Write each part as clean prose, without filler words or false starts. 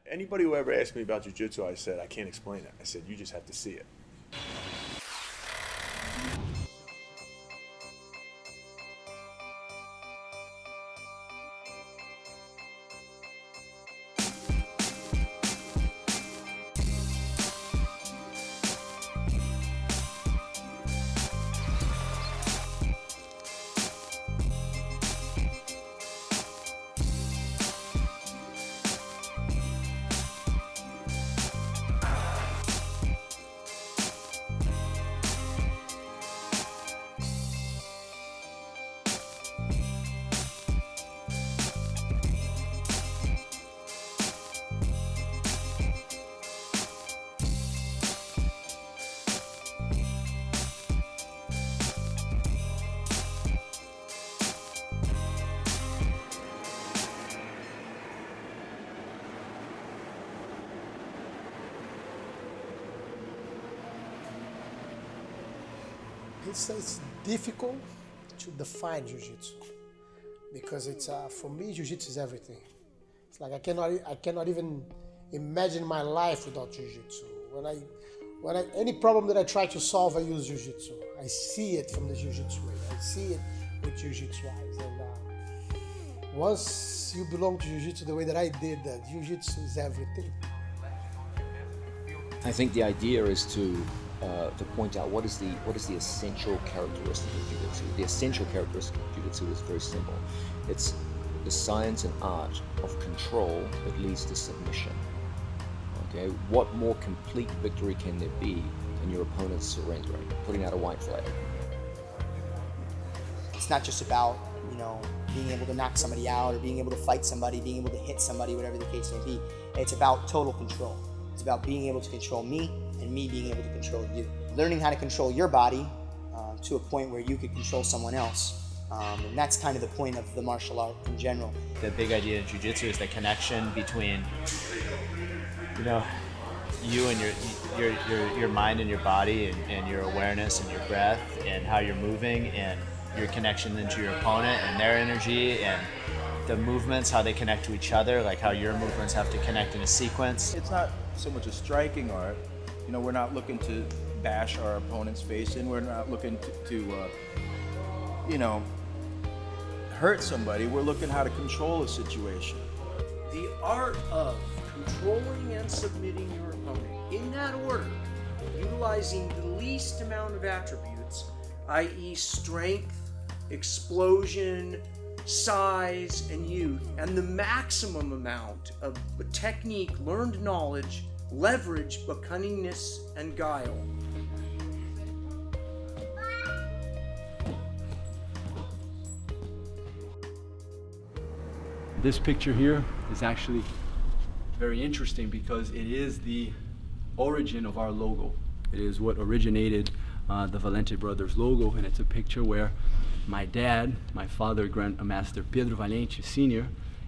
Anybody who ever asked me about jiu-jitsu, I said, I can't explain it. I said, you just have to see it. It's difficult to define Jiu-Jitsu because it's for me Jiu-Jitsu is everything. It's like I cannot even imagine my life without Jiu-Jitsu. When I any problem that I try to solve, I use Jiu-Jitsu. I see it from the Jiu-Jitsu way. I see it with Jiu-Jitsu eyes. And once you belong to Jiu-Jitsu the way that I did, that Jiu-Jitsu is everything. I think the idea is to point out what is the essential characteristic of Jiu-Jitsu. The essential characteristic of Jiu-Jitsu is very simple. It's the science and art of control that leads to submission. Okay, what more complete victory can there be than your opponent surrendering, putting out a white flag? It's not just about, being able to knock somebody out or being able to fight somebody, being able to hit somebody, whatever the case may be. It's about total control. It's about being able to control me and me being able to control you. Learning how to control your body to a point where you could control someone else. And that's kind of the point of the martial art in general. The big idea in Jiu-Jitsu is the connection between, you and your mind and your body and your awareness and your breath and how you're moving and your connection into your opponent and their energy and the movements, how they connect to each other, like how your movements have to connect in a sequence. It's not so much a striking art. We're not looking to bash our opponent's face in. We're not looking to hurt somebody. We're looking how to control a situation. The art of controlling and submitting your opponent in that order, utilizing the least amount of attributes, i.e. strength, explosion, size, and youth, and the maximum amount of technique, learned knowledge, leverage, but cunningness and guile. This picture here is actually very interesting because it is the origin of our logo. It is what originated the Valente brothers logo, and it's a picture where my dad, my father, Grandmaster Pedro Valente Sr.,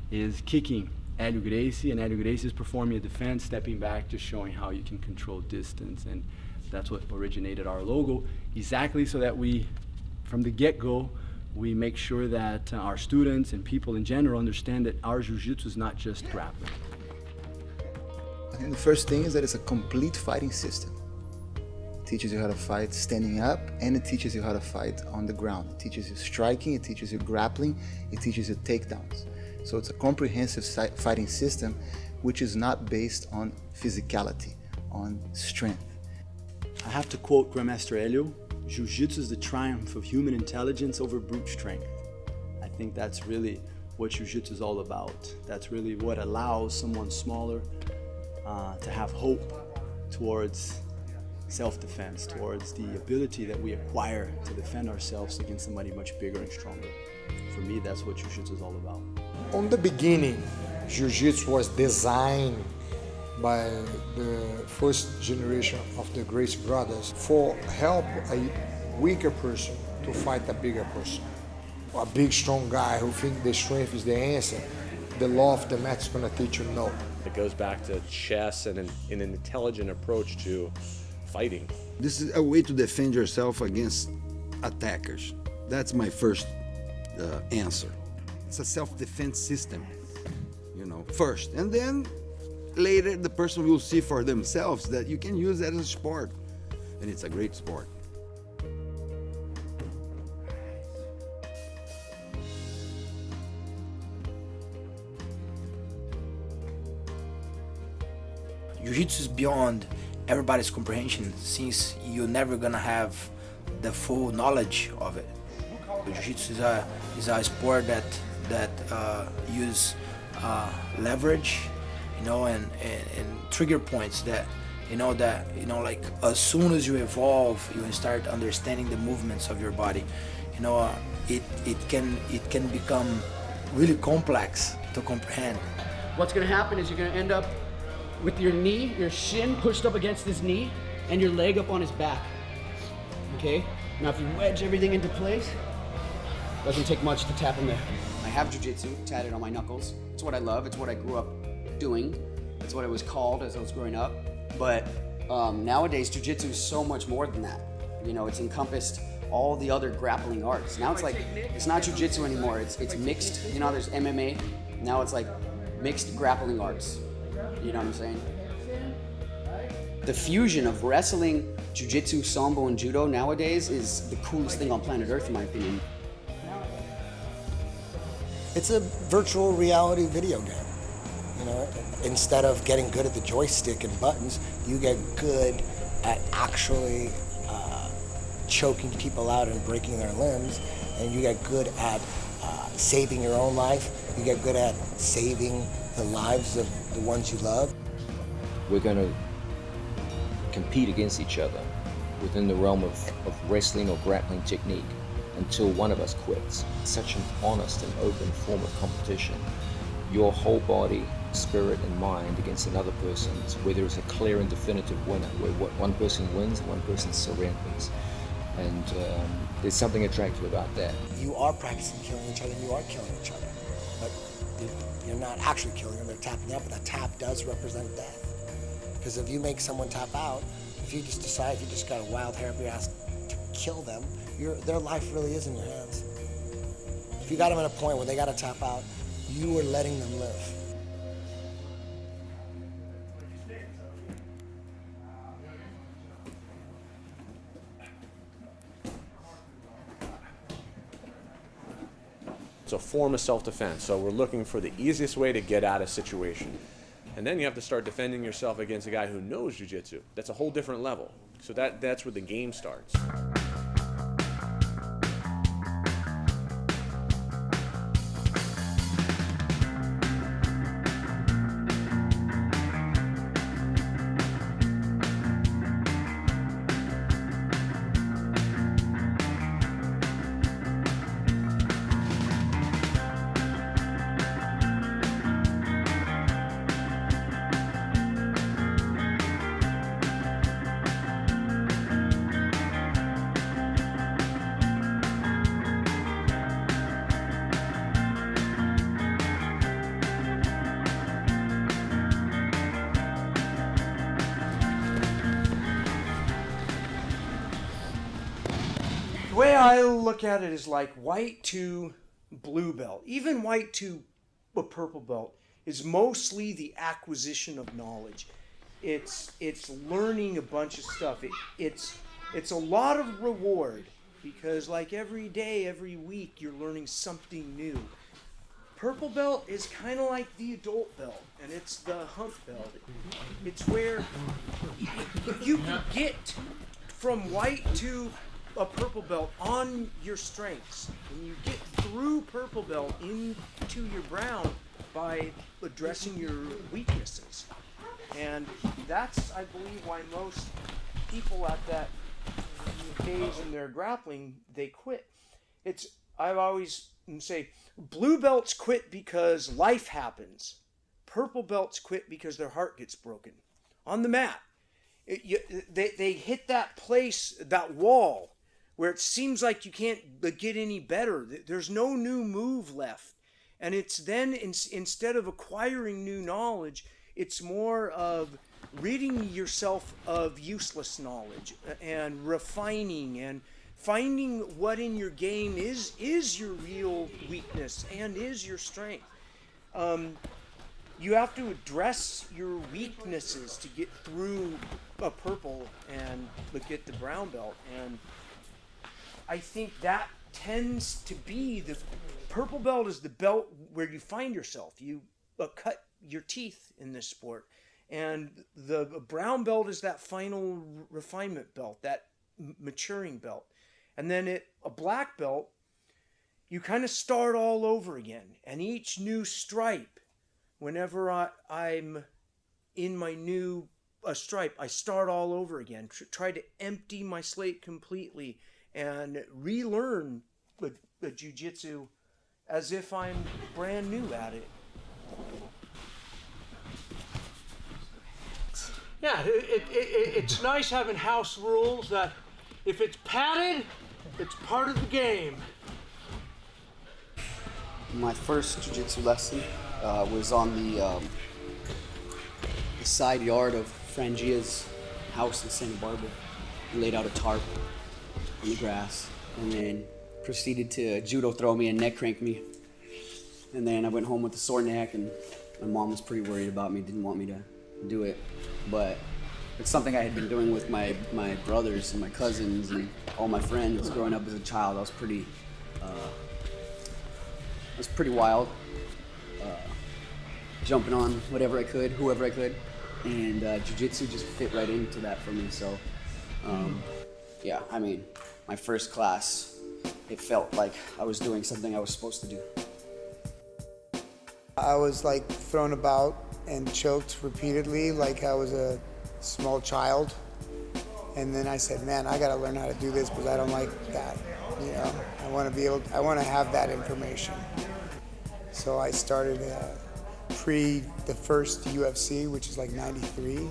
is kicking Hélio Gracie, and Hélio Gracie is performing a defense, stepping back, just showing how you can control distance, and that's what originated our logo, exactly so that we, from the get-go, we make sure that our students and people in general understand that our Jiu-Jitsu is not just grappling. I think the first thing is that it's a complete fighting system. It teaches you how to fight standing up, and it teaches you how to fight on the ground. It teaches you striking, it teaches you grappling, it teaches you takedowns. So it's a comprehensive fighting system which is not based on physicality, on strength. I have to quote Grandmaster Hélio, Jiu-Jitsu is the triumph of human intelligence over brute strength. I think that's really what Jiu-Jitsu is all about. That's really what allows someone smaller to have hope towards self-defense, towards the ability that we acquire to defend ourselves against somebody much bigger and stronger. For me, that's what Jiu-Jitsu is all about. On the beginning, Jiu-Jitsu was designed by the first generation of the Gracie brothers for help a weaker person to fight a bigger person. A big, strong guy who thinks the strength is the answer. The law of the mat is going to teach you no. It goes back to chess and an intelligent approach to fighting. This is a way to defend yourself against attackers. That's my first answer. It's a self-defense system, first. And then later the person will see for themselves that you can use that as a sport, and it's a great sport. Jiu-Jitsu is beyond everybody's comprehension, since you're never gonna have the full knowledge of it. Jiu-Jitsu is a sport that use leverage, and trigger points that like as soon as you evolve, you start understanding the movements of your body. It can become really complex to comprehend. What's gonna happen is you're gonna end up with your knee, your shin pushed up against his knee, and your leg up on his back. Okay? Now if you wedge everything into place, doesn't take much to tap him there. I have jiu-jitsu tatted on my knuckles. It's what I love, it's what I grew up doing. It's what it was called as I was growing up. But nowadays, jiu-jitsu is so much more than that. It's encompassed all the other grappling arts. Now it's like, it's not jiu-jitsu anymore, it's mixed. There's MMA, now it's like mixed grappling arts. You know what I'm saying? The fusion of wrestling, jiu-jitsu, sambo, and judo nowadays is the coolest thing on planet Earth, in my opinion. It's a virtual reality video game. Instead of getting good at the joystick and buttons, you get good at actually choking people out and breaking their limbs, and you get good at saving your own life. You get good at saving the lives of the ones you love. We're going to compete against each other within the realm of wrestling or grappling technique until one of us quits. It's such an honest and open form of competition. Your whole body, spirit, and mind against another person's, where there is a clear and definitive winner, where one person wins, one person surrenders. And there's something attractive about that. You are practicing killing each other, and you are killing each other. But you're not actually killing them, they're tapping out, but that tap does represent death. Because if you make someone tap out, if you just decide, if you just got a wild hair up your ass to kill them, their life really is in your hands. If you got them at a point where they got to tap out, you are letting them live. It's a form of self-defense. So we're looking for the easiest way to get out of a situation. And then you have to start defending yourself against a guy who knows jiu-jitsu. That's a whole different level. So that's where the game starts. The way I look at it is like white to blue belt. Even white to a purple belt is mostly the acquisition of knowledge. It's learning a bunch of stuff. It's a lot of reward, because like every day, every week, you're learning something new. Purple belt is kind of like the adult belt, and it's the hump belt. It's where you can get from white to a purple belt on your strengths, and you get through purple belt into your brown by addressing your weaknesses. And that's, I believe, why most people at that phase in their grappling, they quit. I always say, blue belts quit because life happens. Purple belts quit because their heart gets broken on the mat. They hit that place, that wall, where it seems like you can't get any better. There's no new move left. And it's then, instead of acquiring new knowledge, it's more of ridding yourself of useless knowledge and refining and finding what in your game is your real weakness and is your strength. you have to address your weaknesses to get through a purple and get the brown belt. And I think that tends to be the purple belt is the belt where you find yourself. You cut your teeth in this sport. And the brown belt is that final refinement belt, that maturing belt. And then a black belt, you kind of start all over again. And each new stripe, whenever I'm in my new stripe, I start all over again. Try to empty my slate completely and relearn the jiu-jitsu as if I'm brand new at it. Yeah, it's nice having house rules that if it's padded, it's part of the game. My first jiu-jitsu lesson was on the side yard of Frangia's house in Santa Barbara. He laid out a tarp on the grass and then proceeded to judo throw me and neck crank me. And then I went home with a sore neck, and my mom was pretty worried about me, didn't want me to do it. But it's something I had been doing with my brothers and my cousins and all my friends growing up as a child. I was pretty wild, jumping on whatever I could, whoever I could, and jiu-jitsu just fit right into that for me. So, yeah, I mean, my first class, it felt like I was doing something I was supposed to do. I was like thrown about and choked repeatedly like I was a small child. And then I said, man, I gotta learn how to do this because I don't like that. You know, I want to have that information. So I started pre the first UFC, which is like 93.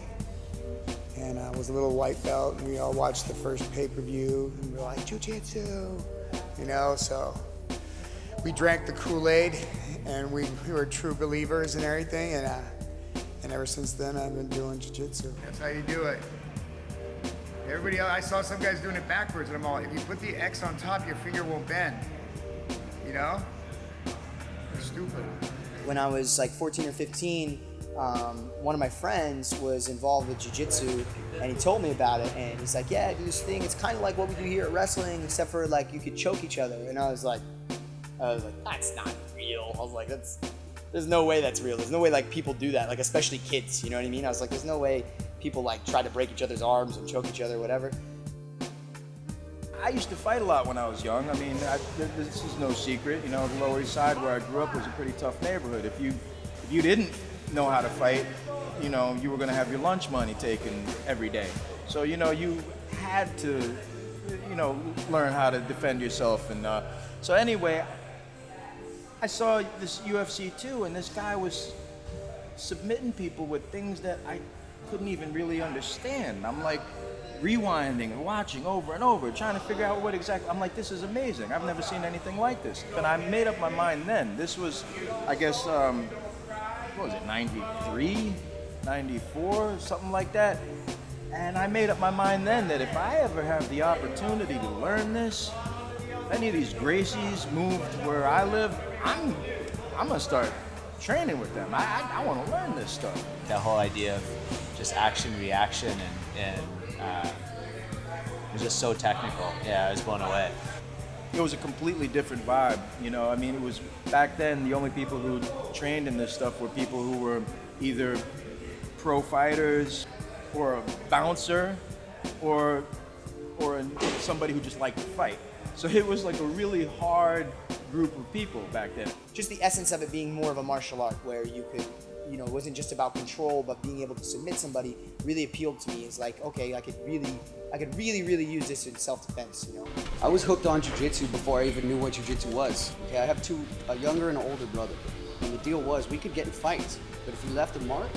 And I was a little white belt, and we all watched the first pay-per-view, and we were like, jiu-jitsu, you know, so we drank the Kool-Aid, and we were true believers and everything, and ever since then, I've been doing jiu-jitsu. That's how you do it. Everybody else, I saw some guys doing it backwards, and I'm all, if you put the X on top, your finger won't bend, you know? You're stupid. When I was like 14 or 15, one of my friends was involved with jiu-jitsu, and he told me about it, and he's like, yeah, I do this thing, it's kind of like what we do here at wrestling, except for like you could choke each other. And I was like, that's not real. I was like, there's no way that's real. There's no way like people do that, like especially kids, you know what I mean? I was like, there's no way people like try to break each other's arms and choke each other, whatever. I used to fight a lot when I was young. I mean, this is no secret. You know, the Lower East Side where I grew up was a pretty tough neighborhood. If you didn't know how to fight, you know, you were going to have your lunch money taken every day. So, you know, you had to, you know, learn how to defend yourself. And so anyway, I saw this UFC too, and this guy was submitting people with things that I couldn't even really understand. I'm like rewinding and watching over and over, trying to figure out what exactly, I'm like, this is amazing. I've never seen anything like this. And I made up my mind then. This was, I guess, what was it, 93, 94, something like that. And I made up my mind then that if I ever have the opportunity to learn this, if any of these Gracies moved where I live, I'm gonna start training with them. I want to learn this stuff. That whole idea of just action, reaction, and it was just so technical. Yeah, I was blown away. It was a completely different vibe, you know. I mean, it was back then the only people who trained in this stuff were people who were either pro fighters or a bouncer or somebody who just liked to fight. So it was like a really hard group of people back then. Just the essence of it being more of a martial art where you could, you know, it wasn't just about control, but being able to submit somebody really appealed to me. It's like, okay, I could really use this in self-defense, you know? I was hooked on jiu-jitsu before I even knew what jiu-jitsu was. Okay, I have a younger and an older brother. And the deal was we could get in fights, but if we left a mark,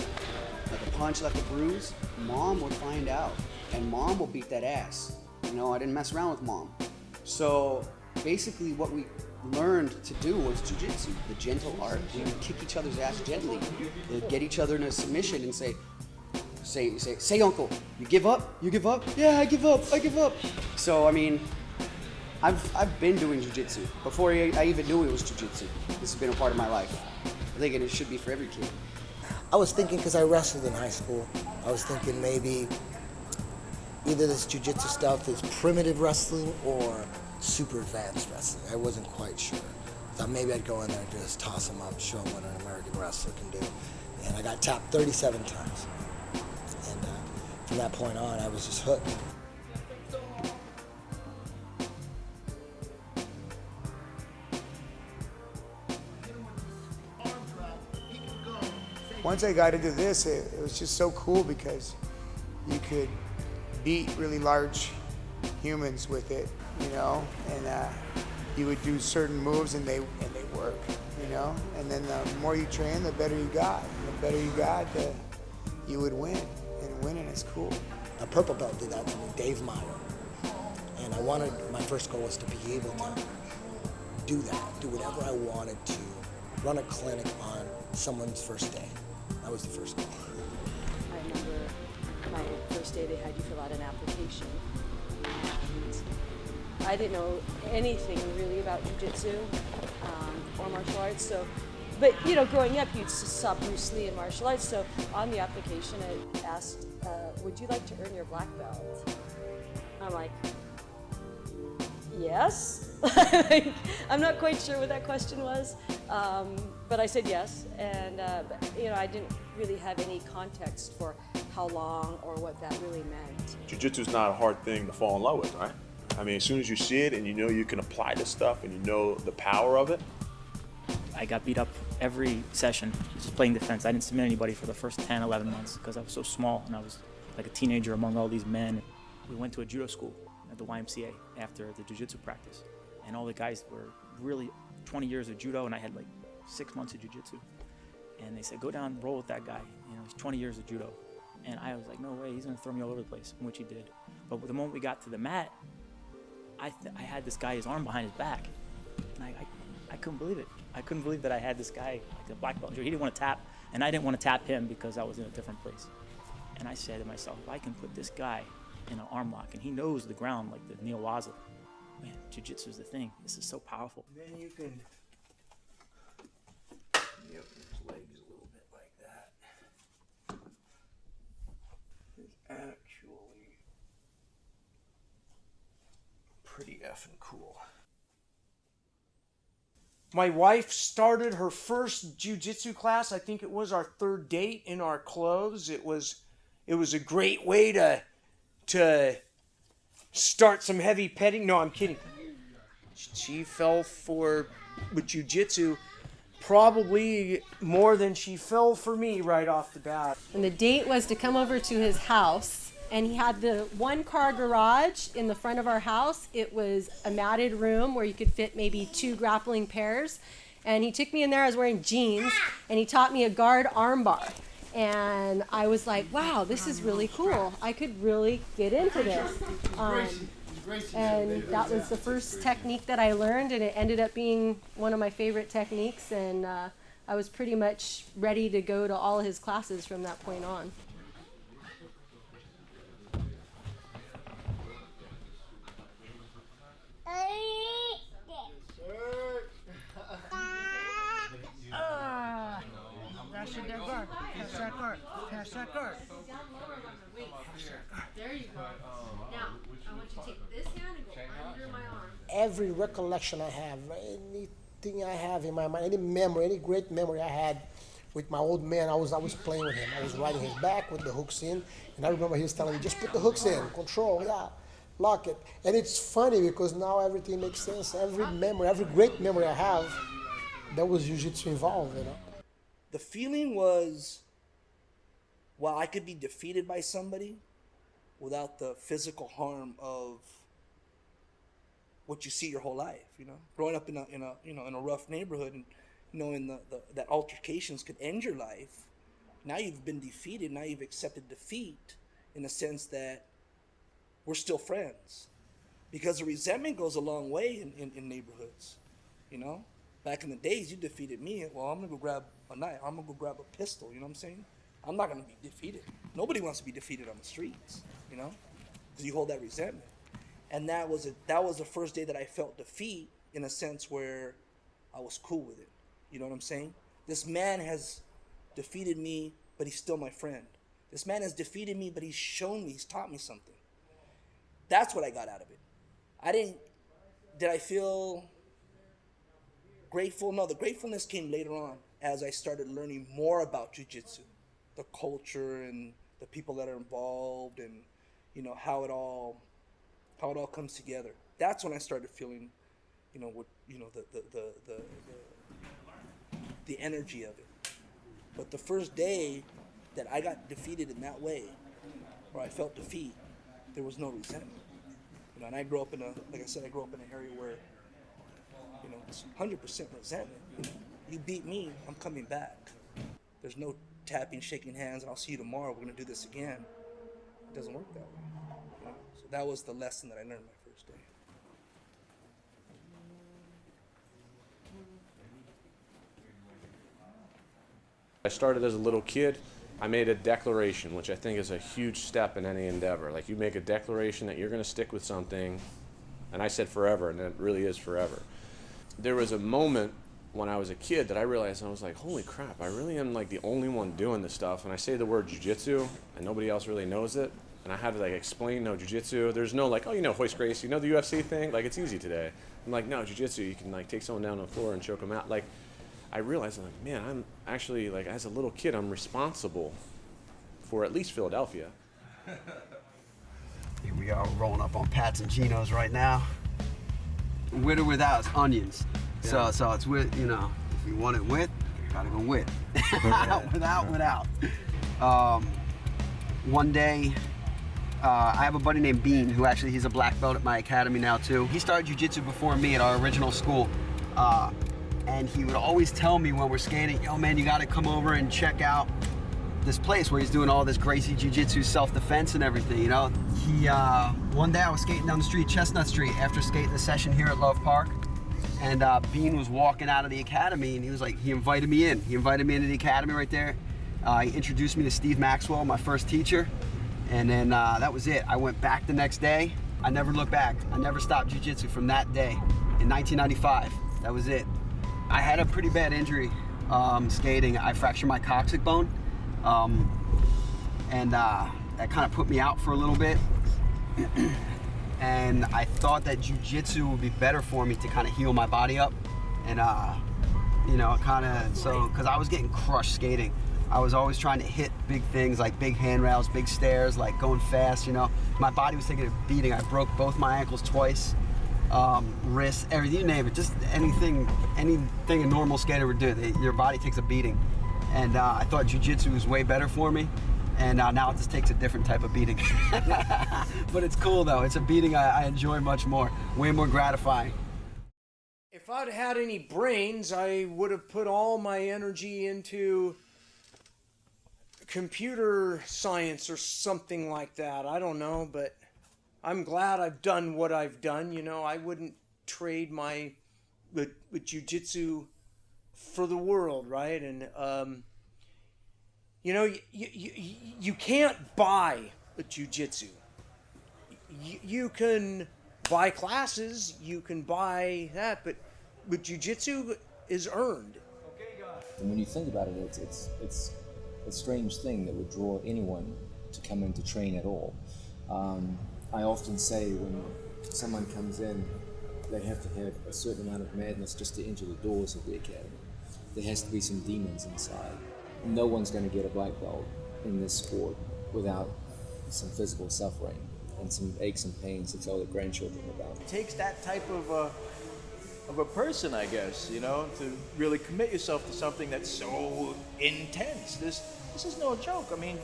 like a punch left a bruise, mom would find out. And mom will beat that ass. You know, I didn't mess around with mom. So basically what we learned to do was jiu-jitsu, the gentle art. We would kick each other's ass gently. We'd get each other in a submission and say, uncle, you give up? You give up? Yeah, I give up. So, I mean, I've been doing jiu-jitsu. Before I even knew it was jiu-jitsu. This has been a part of my life. I think it should be for every kid. I was thinking, because I wrestled in high school, I was thinking maybe either this jiu-jitsu stuff is primitive wrestling or super advanced wrestling. I wasn't quite sure. Thought maybe I'd go in there and just toss them up, show them what an American wrestler can do. And I got tapped 37 times. And from that point on, I was just hooked. Once I got into this, it was just so cool because you could beat really large humans with it, you know, and you would do certain moves and they work, you know, and then the more you train, the better you got. And the better you got, you would win, and winning is cool. A purple belt did that to me, Dave Meyer, and my first goal was to be able to do that, do whatever I wanted to, run a clinic on someone's first day. That was the first goal. I remember my first day they had you fill out an application. And I didn't know anything really about jiu-jitsu or martial arts. So, but you know, growing up, you saw Bruce Lee in martial arts. So on the application, it asked, "Would you like to earn your black belt?" I'm like, yes. I'm not quite sure what that question was, but I said yes, and you know, I didn't really have any context for how long or what that really meant. Jiu-jitsu is not a hard thing to fall in love with, right? I mean, as soon as you see it and you know you can apply this stuff and you know the power of it. I got beat up every session just playing defense. I didn't submit anybody for the first 10, 11 months because I was so small and I was like a teenager among all these men. We went to a judo school at the YMCA after the jiu-jitsu practice. And all the guys were really 20 years of judo, and I had like 6 months of jiu-jitsu. And they said, go down and roll with that guy. You know, he's 20 years of judo. And I was like, no way, he's gonna throw me all over the place, which he did. But the moment we got to the mat, I had this guy, his arm behind his back. And I couldn't believe it. I couldn't believe that I had this guy, like a black belt. He didn't want to tap, and I didn't want to tap him because I was in a different place. And I said to myself, if I can put this guy in an arm lock, and he knows the ground like the Neil Waza, man, jiu-jitsu is the thing. This is so powerful. Then you can yep, his legs a little bit like that. It's actually pretty effing cool. My wife started her first jiu-jitsu class. I think it was our third date in our clothes. It was a great way to start some heavy petting. No, I'm kidding. She fell for with jiu-jitsu probably more than she fell for me right off the bat. And the date was to come over to his house, and he had the one-car garage in the front of our house. It was a matted room where you could fit maybe 2 grappling pairs. And he took me in there, I was wearing jeans, and he taught me a guard armbar. And I was like, wow, this is really cool. I could really get into this. And that was the first technique that I learned, and it ended up being one of my favorite techniques. And I was pretty much ready to go to all his classes from that point on. Pass it that guard. Pass that guard. Pass that guard. There you go. Now, I want you to take this hand and go under my arm. Every recollection I have, anything I have in my mind, any memory, any great memory I had with my old man, I was playing with him. I was riding his back with the hooks in, and I remember he was telling me, just put the hooks in, control, yeah, lock it. And it's funny because now everything makes sense. Every memory, every great memory I have, there was jiu-jitsu involved, you know. The feeling was, while I could be defeated by somebody without the physical harm of what you see your whole life, you know, growing up in a rough neighborhood and knowing that altercations could end your life. Now you've been defeated. Now you've accepted defeat in the sense that we're still friends, because the resentment goes a long way in neighborhoods, you know. Back in the days, you defeated me. Well, I'm gonna go grab a knife. I'm gonna go grab a pistol. You know what I'm saying? I'm not gonna be defeated. Nobody wants to be defeated on the streets, you know, because you hold that resentment. And that was the first day that I felt defeat in a sense where I was cool with it. You know what I'm saying? This man has defeated me, but he's still my friend. This man has defeated me, but he's shown me, he's taught me something. That's what I got out of it. Did I feel grateful? No, the gratefulness came later on as I started learning more about jiu-jitsu, the culture and the people that are involved, and you know how it all comes together. That's when I started feeling, you know, what, you know, the energy of it. But the first day that I got defeated in that way, or I felt defeat, there was no resentment. You know, and I grew up in like I said, I grew up in an area where, you know, it's 100% resentment. You know, you beat me, I'm coming back. There's no tapping, shaking hands, and I'll see you tomorrow, we're gonna do this again. It doesn't work that way. You know? So that was the lesson that I learned my first day. I started as a little kid. I made a declaration, which I think is a huge step in any endeavor. Like, you make a declaration that you're going to stick with something, and I said forever, and it really is forever. There was a moment when I was a kid that I realized, I was like, holy crap, I really am like the only one doing this stuff. And I say the word jiu-jitsu, and nobody else really knows it. And I had to like explain, no, jiu-jitsu. There's no like, oh, you know, hoist Gracie, you know the UFC thing? Like, it's easy today. I'm like, no, jiu-jitsu, you can like take someone down on the floor and choke them out. Like, I realized, I'm like, man, I'm actually, like, as a little kid, I'm responsible for at least Philadelphia. Here we are rolling up on Pat's and Gino's right now. With or without onions. Yeah. So it's with, you know, if you want it with, you gotta go with. without. One day, I have a buddy named Bean, who actually, he's a black belt at my academy now too. He started jiu-jitsu before me at our original school. And he would always tell me when we're skating, yo man, you gotta come over and check out this place where he's doing all this Gracie Jiu-Jitsu self-defense and everything, you know? One day I was skating down the street, Chestnut Street, after skating the session here at Love Park. And Bean was walking out of the academy, and he was like, he invited me in. He invited me into the academy right there. He introduced me to Steve Maxwell, my first teacher. And then that was it. I went back the next day. I never looked back. I never stopped Jiu-Jitsu from that day in 1995. That was it. I had a pretty bad injury skating. I fractured my coccyx bone, and that kind of put me out for a little bit. And I thought that jiu-jitsu would be better for me to kind of heal my body up, and you know, because I was getting crushed skating. I was always trying to hit big things like big handrails, big stairs, like going fast. You know, my body was taking a beating. I broke both my ankles twice. Wrists, everything, you name it, just anything a normal skater would do. Your body takes a beating. And I thought jiu-jitsu was way better for me, and now it just takes a different type of beating. But it's cool though, it's a beating I enjoy much more, way more gratifying. If I'd had any brains, I would have put all my energy into computer science or something like that. I don't know, but I'm glad I've done what I've done. You know, I wouldn't trade my with jiu-jitsu for the world, right? And you know, you can't buy a jiu-jitsu. You can buy classes, you can buy that, but jiu-jitsu is earned. And when you think about it, it's a strange thing that would draw anyone to come in to train at all. I often say when someone comes in, they have to have a certain amount of madness just to enter the doors of the academy. There has to be some demons inside. No one's going to get a black belt in this sport without some physical suffering and some aches and pains to tell their grandchildren about. It takes that type of a person, I guess, you know, to really commit yourself to something that's so intense. This is no joke. I mean,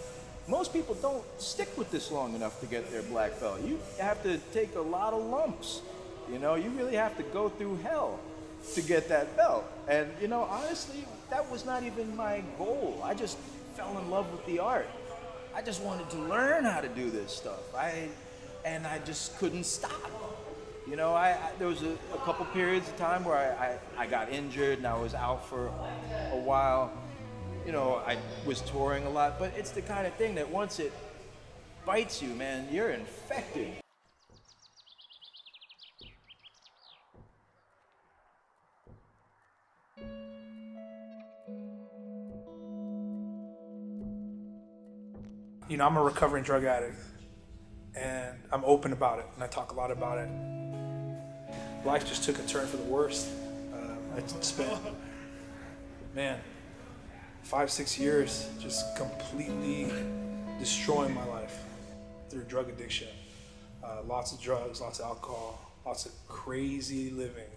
most people don't stick with this long enough to get their black belt. You have to take a lot of lumps. You know, you really have to go through hell to get that belt. And, you know, honestly, that was not even my goal. I just fell in love with the art. I just wanted to learn how to do this stuff. And I just couldn't stop. You know, there was a couple periods of time where I got injured and I was out for a while. You know, I was touring a lot, but it's the kind of thing that once it bites you, man, you're infected. I'm a recovering drug addict, and I'm open about it, and I talk a lot about it. Life just took a turn for the worst. I spent, 5-6 years just completely destroying my life through drug addiction. Lots of drugs, lots of alcohol, lots of crazy living,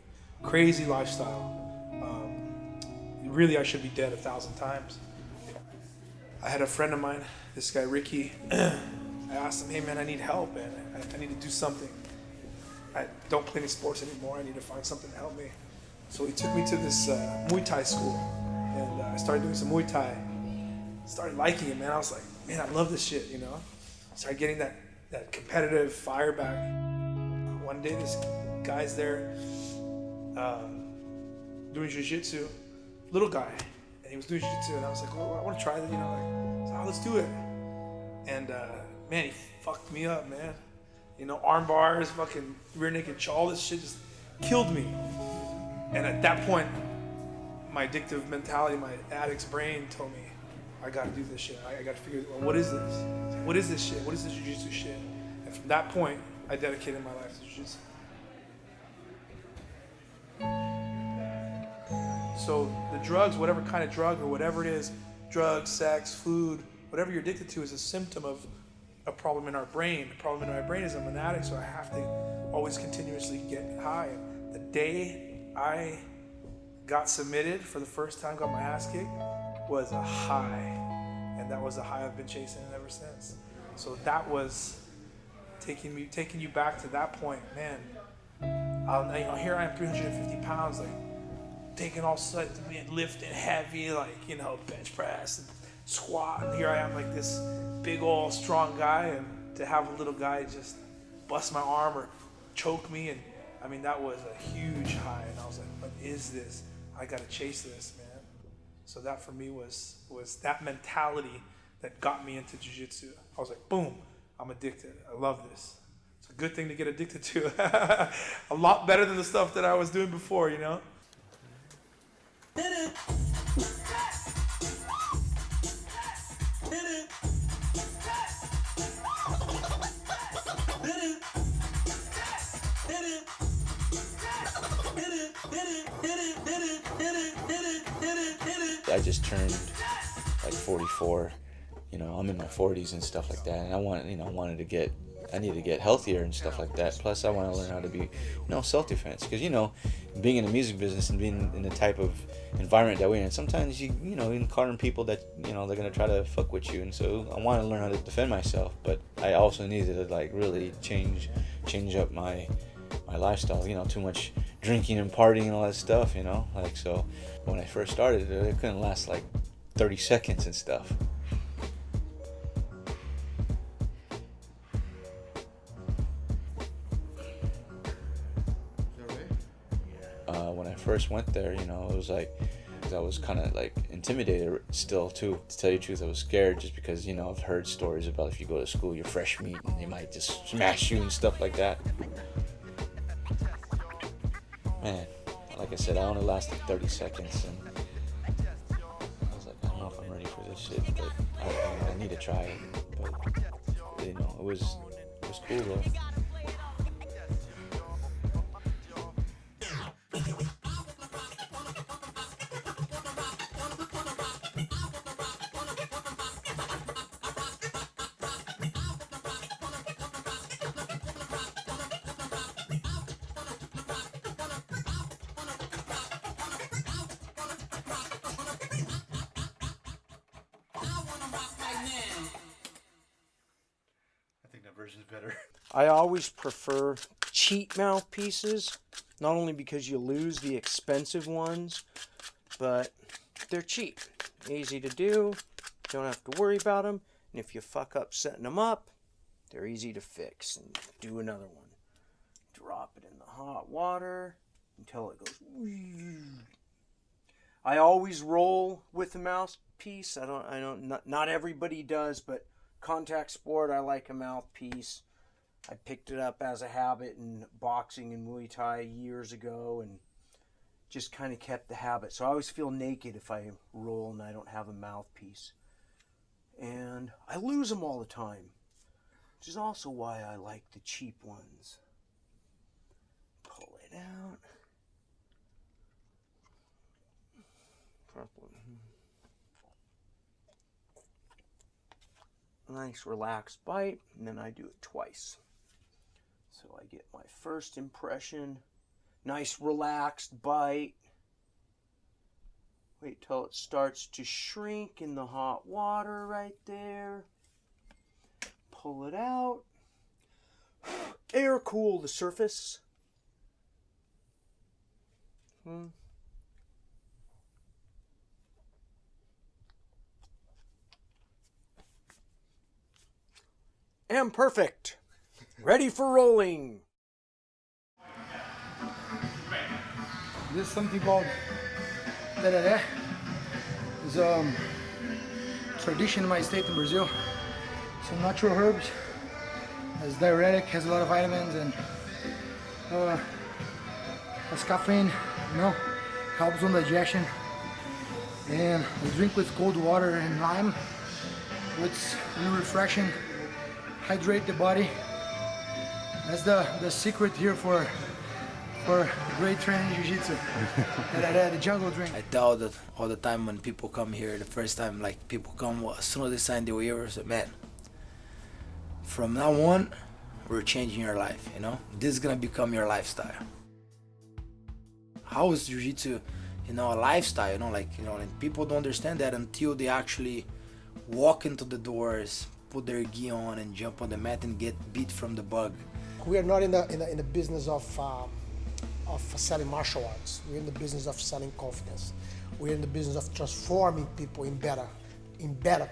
crazy lifestyle. Really, I should be dead 1,000 times. I had a friend of mine, this guy Ricky. I asked him, hey man, I need help, man. I need to do something. I don't play any sports anymore. I need to find something to help me. So he took me to this Muay Thai school, and I started doing some Muay Thai. Started liking it, man. I was like, man, I love this shit, Started getting that competitive fire back. One day, this guy's there doing Jiu Jitsu, little guy, and he was doing Jiu Jitsu, and I was like, well, I want to try that, so let's do it. And man, he fucked me up, man. Arm bars, fucking rear naked chow, all this shit just killed me. And at that point, my addictive mentality, my addict's brain told me, I gotta do this shit. I gotta figure out, what is this? What is this shit? What is this Jiu Jitsu shit? And from that point, I dedicated my life to Jiu Jitsu. So the drugs, whatever kind of drug or whatever it is, drugs, sex, food, whatever you're addicted to is a symptom of a problem in our brain. The problem in my brain is I'm an addict, so I have to always continuously get high. The day I got submitted for the first time, got my ass kicked, was a high. And that was a high I've been chasing ever since. So that was taking you back to that point, man. Here I am, 350 pounds, like taking all sorts of lifting heavy, bench press and squat. And here I am, like this big old strong guy, and to have a little guy just bust my arm or choke me, and that was a huge high. And I was like, what is this? I gotta chase this, man. So that for me was that mentality that got me into jiu-jitsu. I was like, boom, I'm addicted. I love this. It's a good thing to get addicted to. A lot better than the stuff that I was doing before, I just turned like 44, I'm in my 40s and stuff like that, and I need to get healthier and stuff like that. Plus I want to learn how to be, self-defense, because being in the music business and being in the type of environment that we're in, sometimes you encounter people that they're gonna try to fuck with you, and so I want to learn how to defend myself, but I also needed to really change up my lifestyle. Too much drinking and partying and all that stuff, so when I first started, it couldn't last like 30 seconds and stuff. When I first went there, it was like, I was kind of like intimidated still too. To tell you the truth, I was scared just because, I've heard stories about if you go to school, you're fresh meat and they might just smash you and stuff like that. Man, like I said, I only lasted 30 seconds, and I was like, I don't know if I'm ready for this shit, but I need to try it. But it was cool though. Better. I always prefer cheap mouthpieces, not only because you lose the expensive ones, but they're cheap, easy to do, don't have to worry about them, and if you fuck up setting them up, they're easy to fix and do another one. Drop it in the hot water until it goes. I always roll with the mouthpiece. Not everybody does, but contact sport, I like a mouthpiece. I picked it up as a habit in boxing and Muay Thai years ago, and just kind of kept the habit. So I always feel naked if I roll and I don't have a mouthpiece. and I lose them all the time, which is also why I like the cheap ones. Pull it out. Nice relaxed bite, and then I do it twice. So I get my first impression, nice relaxed bite. Wait till it starts to shrink in the hot water right there. Pull it out. Air cool the surface. And perfect. Ready for rolling. This is something called Danaher. It's tradition in my state in Brazil. Some natural herbs. It's diuretic, has a lot of vitamins, and has caffeine, you know, helps on digestion. And we drink with cold water and lime. It's really refreshing. Hydrate the body. That's the secret here for great training jiu-jitsu. The jungle drink. I tell that all the time when people come here, the first time like people come, as soon as they sign the waiver, I say, man, from now on, we're changing your life, you know? This is gonna become your lifestyle. How is jiu-jitsu, you know, a lifestyle, you know, like, you know, and people don't understand that until they actually walk into the doors, put their gi on and jump on the mat and get beat from the bug. We are not in the business of selling martial arts. We're in the business of selling confidence. We're in the business of transforming people in better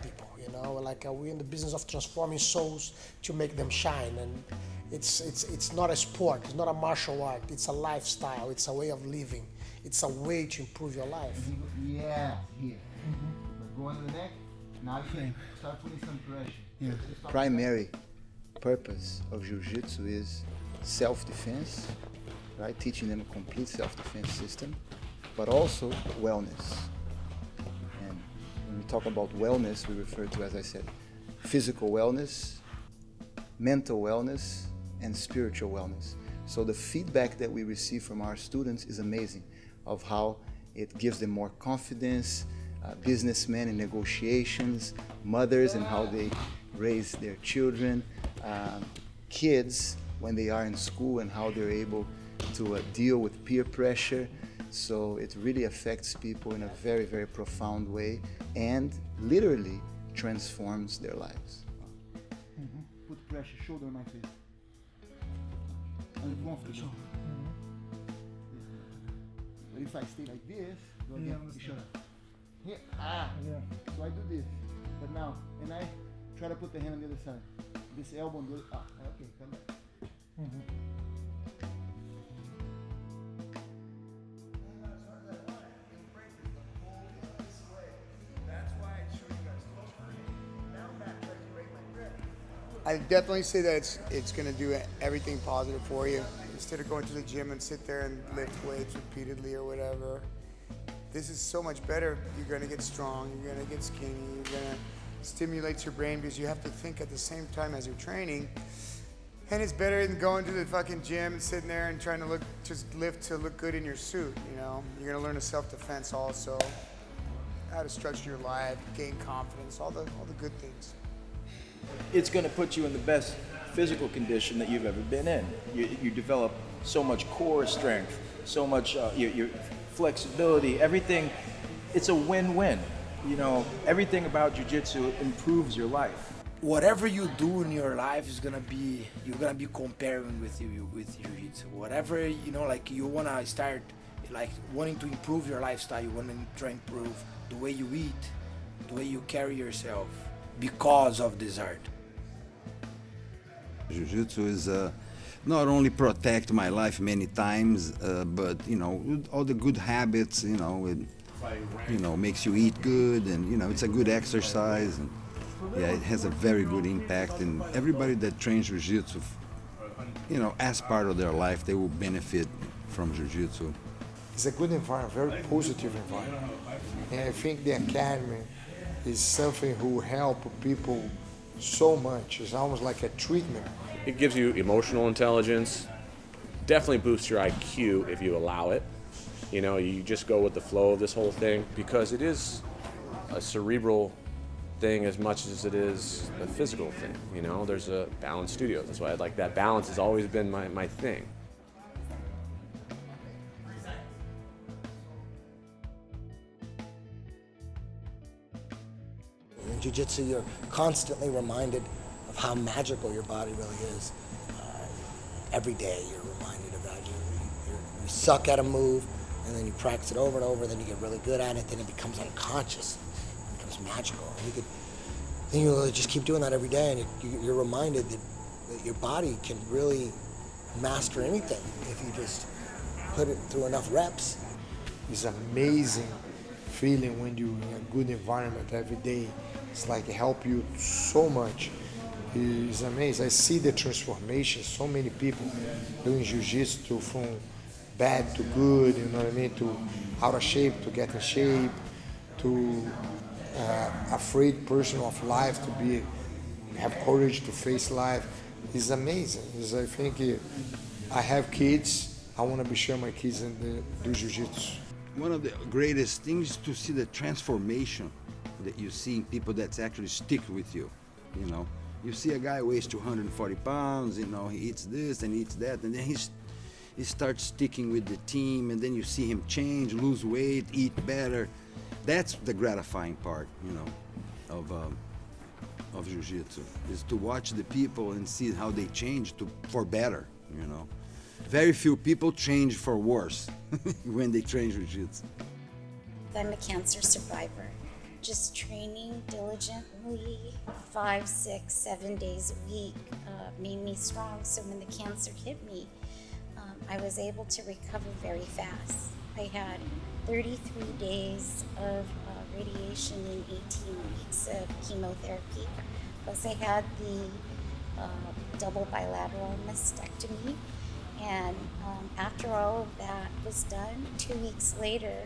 people. You know, like we're in the business of transforming souls to make them shine. And it's not a sport. It's not a martial art. It's a lifestyle. It's a way of living. It's a way to improve your life. Yeah, here. But go on the neck. Now you can start putting some pressure. Yeah. Primary purpose of Jiu-Jitsu is self-defense, right? Teaching them a complete self-defense system, but also wellness. And when we talk about wellness, we refer to, as I said, physical wellness, mental wellness, and spiritual wellness. So the feedback that we receive from our students is amazing, of how it gives them more confidence, businessmen in negotiations, mothers and how they raise their children, kids when they are in school and how they're able to deal with peer pressure. So it really affects people in a very, very profound way and literally transforms their lives. Put pressure, shoulder on my face. Uncomfortable. But if I stay like this, go again, shut up. Here, so I do this, but now, and I try to put the hand on the other side. This elbow on the other, okay, come back. I definitely say that it's going to do everything positive for you. Instead of going to the gym and sit there and lift weights repeatedly or whatever, this is so much better. You're going to get strong, you're going to get skinny, you're going to stimulate your brain because you have to think at the same time as you're training. And it's better than going to the fucking gym and sitting there and trying to just lift to look good in your suit, you know? You're going to learn a self-defense also, how to structure your life, gain confidence, all the good things. It's going to put you in the best physical condition that you've ever been in. You develop so much core strength, so much your flexibility, everything. It's a win-win. You know, everything about jiu-jitsu improves your life. Whatever you do in your life is gonna be, you're gonna be comparing with jiu-jitsu. Whatever, you know, like you wanna start like wanting to improve your lifestyle, you wanna try and improve the way you eat, the way you carry yourself because of this art. Jiu-Jitsu is not only protect my life many times, but you know, all the good habits, you know, it makes you eat good, and you know, it's a good exercise, and yeah, it has a very good impact. And everybody that trains Jiu-Jitsu, you know, as part of their life, they will benefit from Jiu-Jitsu. It's a good environment, very positive environment. And I think the academy is something who help people so much. It's almost like a treatment. It gives you emotional intelligence, definitely boosts your IQ if you allow it. You know, you just go with the flow of this whole thing because it is a cerebral thing as much as it is a physical thing. You know, there's a balance studio. That's why I like that balance has always been my thing. In Jiu-Jitsu, you're constantly reminded of how magical your body really is. Every day you're reminded of that. You suck at a move, and then you practice it over and over, then you get really good at it, then it becomes unconscious, it becomes magical. And then you just keep doing that every day, and you're reminded that your body can really master anything if you just put it through enough reps. It's amazing feeling when you're in a good environment every day. It's like it help you so much. It's amazing. I see the transformation. So many people doing jiu-jitsu from bad to good, you know what I mean, to out of shape to get in shape, to afraid person of life to have courage to face life. It's amazing. I think I have kids. I want to be sure my kids do jiu-jitsu. One of the greatest things is to see the transformation that you see in people that actually stick with you. You know, you see a guy weighs 240 pounds, you know, he eats this and eats that, and then he starts sticking with the team, and then you see him change, lose weight, eat better. That's the gratifying part, you know, of jiu-jitsu, is to watch the people and see how they change for better, you know. Very few people change for worse when they train jiu-jitsu. I'm a cancer survivor. Just training diligently 5, 6, 7 days a week made me strong. So when the cancer hit me, I was able to recover very fast. I had 33 days of radiation and 18 weeks of chemotherapy. Plus I had the double bilateral mastectomy. And after all of that was done, 2 weeks later,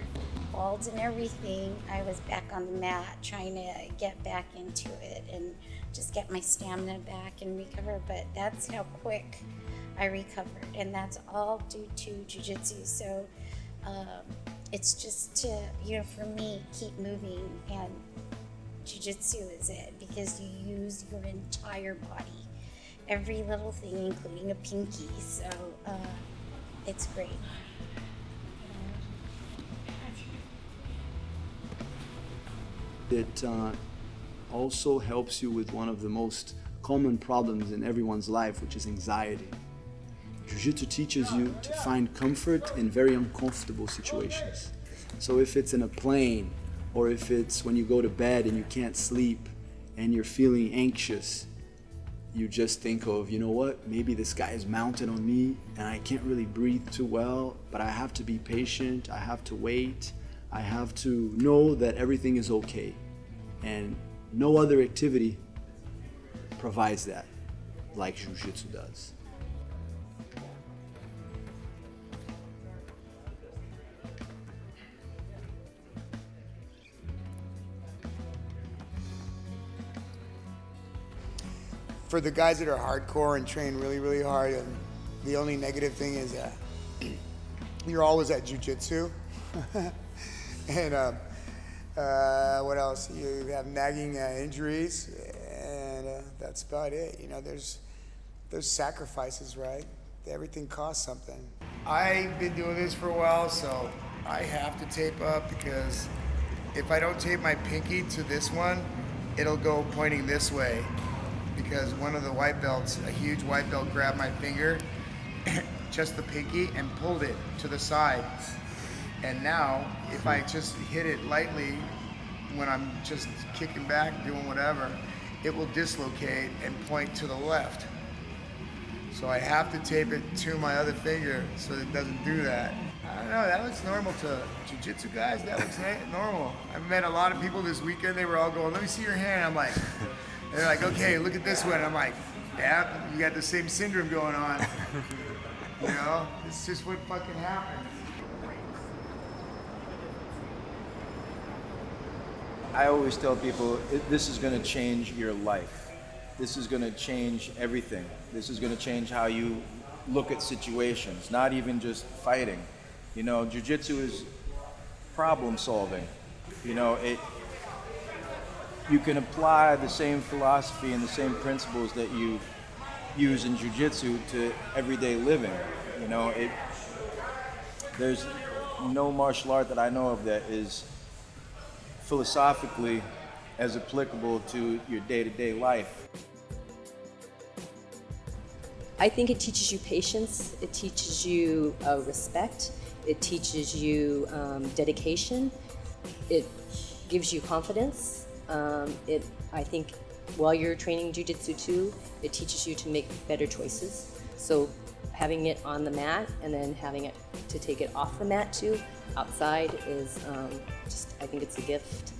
bald and everything, I was back on the mat trying to get back into it and just get my stamina back and recover. But that's how quick I recovered, and that's all due to jiu-jitsu. So it's just to, you know, for me, keep moving, and jiu-jitsu is it, because you use your entire body. Every little thing, including a pinky, so it's great. It also helps you with one of the most common problems in everyone's life, which is anxiety. Jiu-Jitsu teaches you to find comfort in very uncomfortable situations. So if it's in a plane, or if it's when you go to bed and you can't sleep and you're feeling anxious, you just think of, you know what, maybe this guy is mounted on me and I can't really breathe too well, but I have to be patient, I have to wait, I have to know that everything is okay. And no other activity provides that like Jiu-Jitsu does. For the guys that are hardcore and train really, really hard, and the only negative thing is you're always at jiu-jitsu. And what else? You have nagging injuries, and that's about it. You know, there's sacrifices, right? Everything costs something. I've been doing this for a while, so I have to tape up, because if I don't tape my pinky to this one, it'll go pointing this way. Because one of the white belts, a huge white belt, grabbed my finger, just the pinky, and pulled it to the side. And now, if I just hit it lightly, when I'm just kicking back, doing whatever, it will dislocate and point to the left. So I have to tape it to my other finger so it doesn't do that. I don't know, that looks normal to jiu-jitsu guys, that looks normal. I've met a lot of people this weekend, they were all going, let me see your hand. I'm like, they're like, okay, look at this one. I'm like, yeah, you got the same syndrome going on. You know, it's just what fucking happens. I always tell people, this is going to change your life. This is going to change everything. This is going to change how you look at situations, not even just fighting. You know, jiu-jitsu is problem solving. You know, you can apply the same philosophy and the same principles that you use in jiu-jitsu to everyday living. You know, there's no martial art that I know of that is philosophically as applicable to your day-to-day life. I think it teaches you patience, it teaches you respect, it teaches you dedication, it gives you confidence. I think while you're training jiu-jitsu too, it teaches you to make better choices. So having it on the mat and then having it to take it off the mat too, outside is I think it's a gift.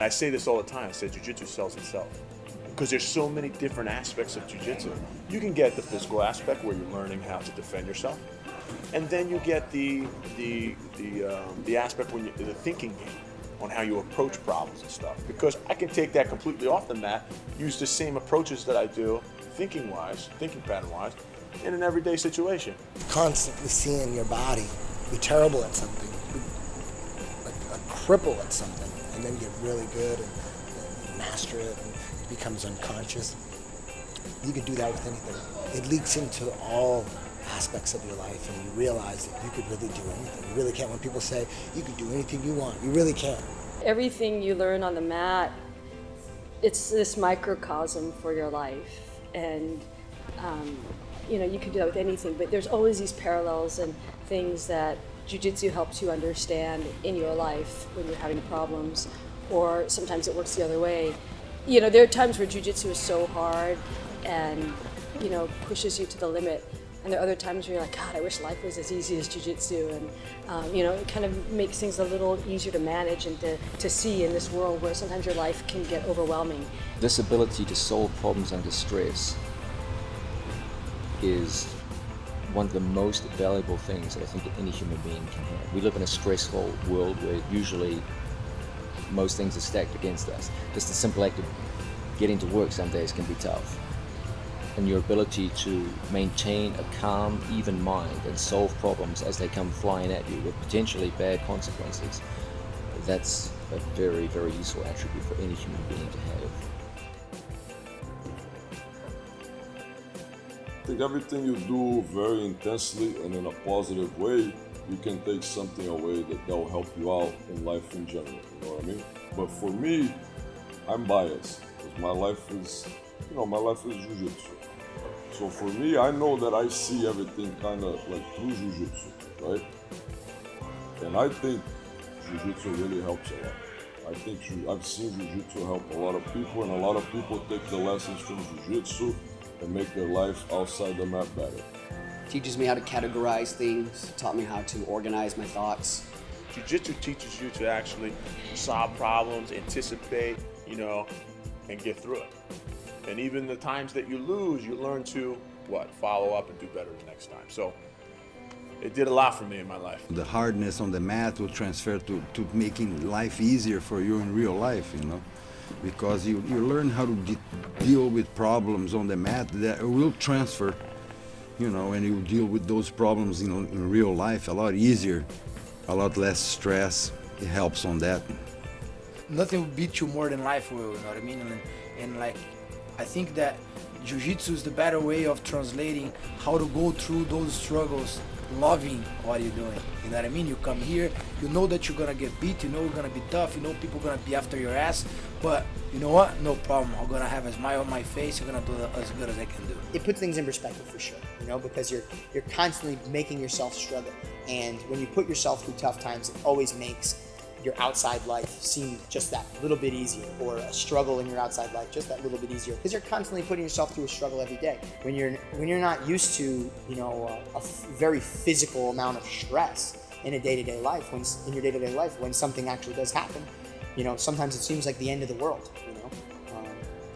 I say this all the time, I say jiu-jitsu sells itself. Because there's so many different aspects of jiu-jitsu. You can get the physical aspect where you're learning how to defend yourself. And then you get the aspect when the thinking game on how you approach problems and stuff. Because I can take that completely off the mat, use the same approaches that I do, thinking pattern-wise, in an everyday situation. Constantly seeing your body be terrible at something, be a cripple at something, and then get really good and master it and it becomes unconscious. You can do that with anything. It leaks into all aspects of your life and you realize that you could really do anything. You really can. When people say you can do anything you want, you really can. Everything you learn on the mat, it's this microcosm for your life. And you know, you can do that with anything, but there's always these parallels and things that jiu-jitsu helps you understand in your life when you're having problems, or sometimes it works the other way. You know, there are times where jiu-jitsu is so hard and, you know, pushes you to the limit. And there are other times where you're like, God, I wish life was as easy as jiu-jitsu. And, you know, it kind of makes things a little easier to manage and to see in this world where sometimes your life can get overwhelming. This ability to solve problems under stress is one of the most valuable things that I think that any human being can have. We live in a stressful world where usually most things are stacked against us. Just the simple act of getting to work some days can be tough. And your ability to maintain a calm, even mind and solve problems as they come flying at you with potentially bad consequences, that's a very, very useful attribute for any human being to have. I think everything you do very intensely and in a positive way, you can take something away that'll help you out in life in general, you know what I mean? But for me, I'm biased, because my life is jiu-jitsu. So for me, I know that I see everything kind of like through jiu-jitsu, right? And I think jiu-jitsu really helps a lot. I think I've seen jiu-jitsu help a lot of people, and a lot of people take the lessons from jiu-jitsu and make their life outside the mat better. Teaches me how to categorize things, taught me how to organize my thoughts. Jiu-jitsu teaches you to actually solve problems, anticipate, you know, and get through it. And even the times that you lose, you learn to, follow up and do better the next time. So it did a lot for me in my life. The hardness on the mat will transfer to making life easier for you in real life, you know, because you learn how to deal with problems on the mat that will transfer, you know, and you deal with those problems, you know, in real life a lot easier, a lot less stress. It helps on that. Nothing will beat you more than life will, you know what I mean? And like, I think that Jiu-Jitsu is the better way of translating how to go through those struggles, loving what you're doing. You know what I mean? You come here, you know that you're gonna get beat, you know you're gonna be tough, you know people are gonna be after your ass, but you know what? No problem. I'm gonna have a smile on my face, you're gonna do as good as I can do. It puts things in perspective for sure, you know, because you're constantly making yourself struggle. And when you put yourself through tough times, it always makes your outside life seem just that little bit easier, or a struggle in your outside life just that little bit easier, because you're constantly putting yourself through a struggle every day. When you're not used to, you know, a very physical amount of stress in a day-to-day life, when something actually does happen, you know, sometimes it seems like the end of the world, you know.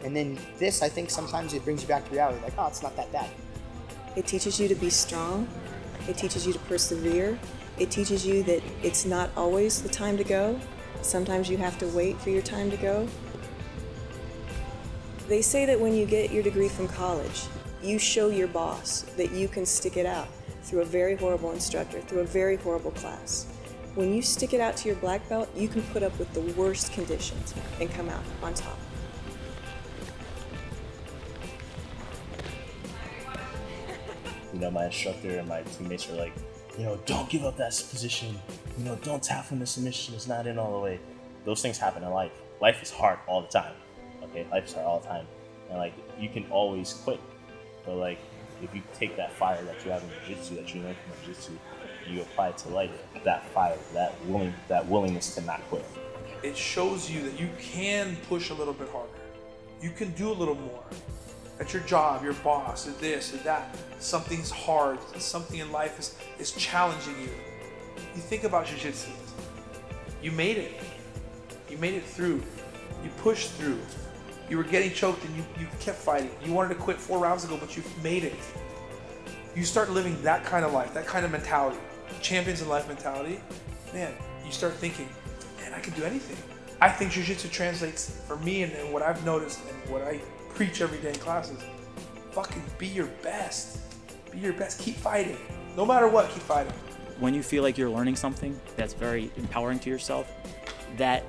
And then this, I think sometimes it brings you back to reality, like, oh, it's not that bad. It teaches you to be strong. It teaches you to persevere. It teaches you that it's not always the time to go. Sometimes you have to wait for your time to go. They say that when you get your degree from college, you show your boss that you can stick it out through a very horrible instructor, through a very horrible class. When you stick it out to your black belt, you can put up with the worst conditions and come out on top. You know, my instructor and my teammates are like, you know, don't give up that position. You know, don't tap when the submission is not in all the way. Those things happen in life. Life is hard all the time. Okay, life is hard all the time. And like, you can always quit. But like, if you take that fire that you have in Jiu-Jitsu, that you learn from Jiu-Jitsu, and you apply it to life, that fire, that willingness to not quit. It shows you that you can push a little bit harder. You can do a little more. At your job, your boss, or this, or that. Something's hard, something in life is challenging you. You think about Jiu-Jitsu. You made it. You made it through. You pushed through. You were getting choked and you kept fighting. You wanted to quit 4 rounds ago, but you've made it. You start living that kind of life, that kind of mentality, champions in life mentality, man, you start thinking, man, I can do anything. I think Jiu-Jitsu translates for me and what I've noticed and what I preach every day in classes. Fucking be your best. Be your best. Keep fighting. No matter what, keep fighting. When you feel like you're learning something that's very empowering to yourself, that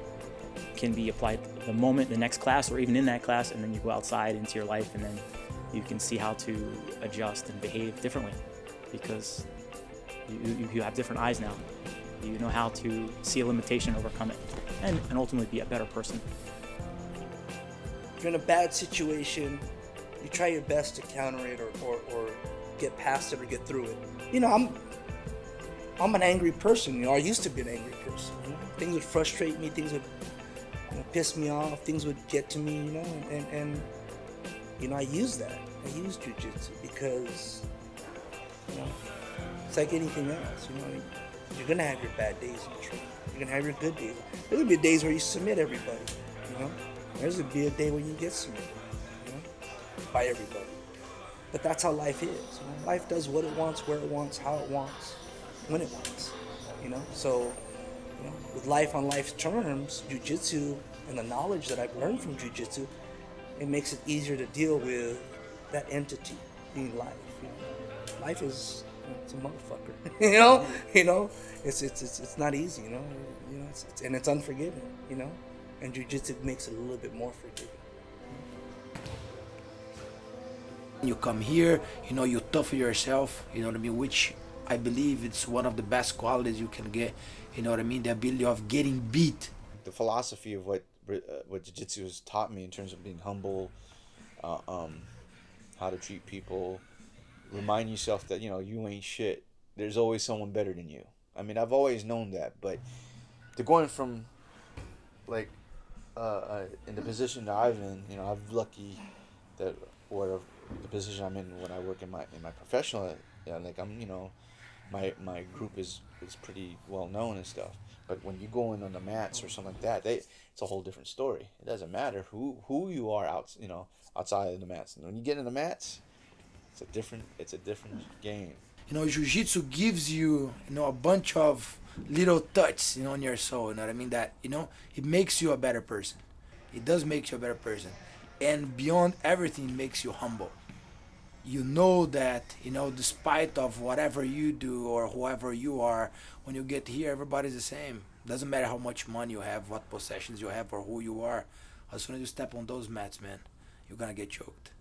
can be applied the next class, or even in that class, and then you go outside into your life, and then you can see how to adjust and behave differently, because you have different eyes now. You know how to see a limitation, overcome it, and ultimately be a better person. If you're in a bad situation, you try your best to counter it or get past it or get through it. You know, I'm an angry person. You know, I used to be an angry person. You know? Things would frustrate me. Things would piss me off. Things would get to me. You know, and you know, I use that. I use Jiu-Jitsu because, you know, it's like anything else. You know, you're gonna have your bad days in training. You're gonna have your good days. There's gonna be days where you submit everybody. You know, there's gonna be a day when you get submitted. You know, by everybody. But that's how life is. You know? Life does what it wants, where it wants, how it wants, when it wants. You know, so you know, with life on life's terms, Jiu-Jitsu and the knowledge that I've learned from Jiu-Jitsu, it makes it easier to deal with that entity being life. You know? Life is, it's a motherfucker. you know, it's not easy. You know, and it's unforgiving. You know, and Jiu-Jitsu makes it a little bit more forgiving. You come here, you know, you toughen yourself, you know what I mean, which I believe it's one of the best qualities you can get, you know what I mean, the ability of getting beat. The philosophy of what Jiu-Jitsu has taught me in terms of being humble, how to treat people, remind yourself that, you know, you ain't shit. There's always someone better than you. I mean, I've always known that, but to going from, like, in the position that I'm in, you know, I'm lucky that the position I'm in when I work in my professional, like I'm, you know, my group is pretty well known and stuff. But when you go in on the mats or something like that, it's a whole different story. It doesn't matter who you are outside of the mats. And when you get in the mats, it's a different game. You know, Jiu-Jitsu gives you, you know, a bunch of little touches, you know, on your soul. You know what I mean? That, you know, it makes you a better person. It does make you a better person. And beyond everything, it makes you humble. You know that, you know, despite of whatever you do or whoever you are, when you get here, everybody's the same. Doesn't matter how much money you have, what possessions you have, or who you are. As soon as you step on those mats, man, you're gonna get choked.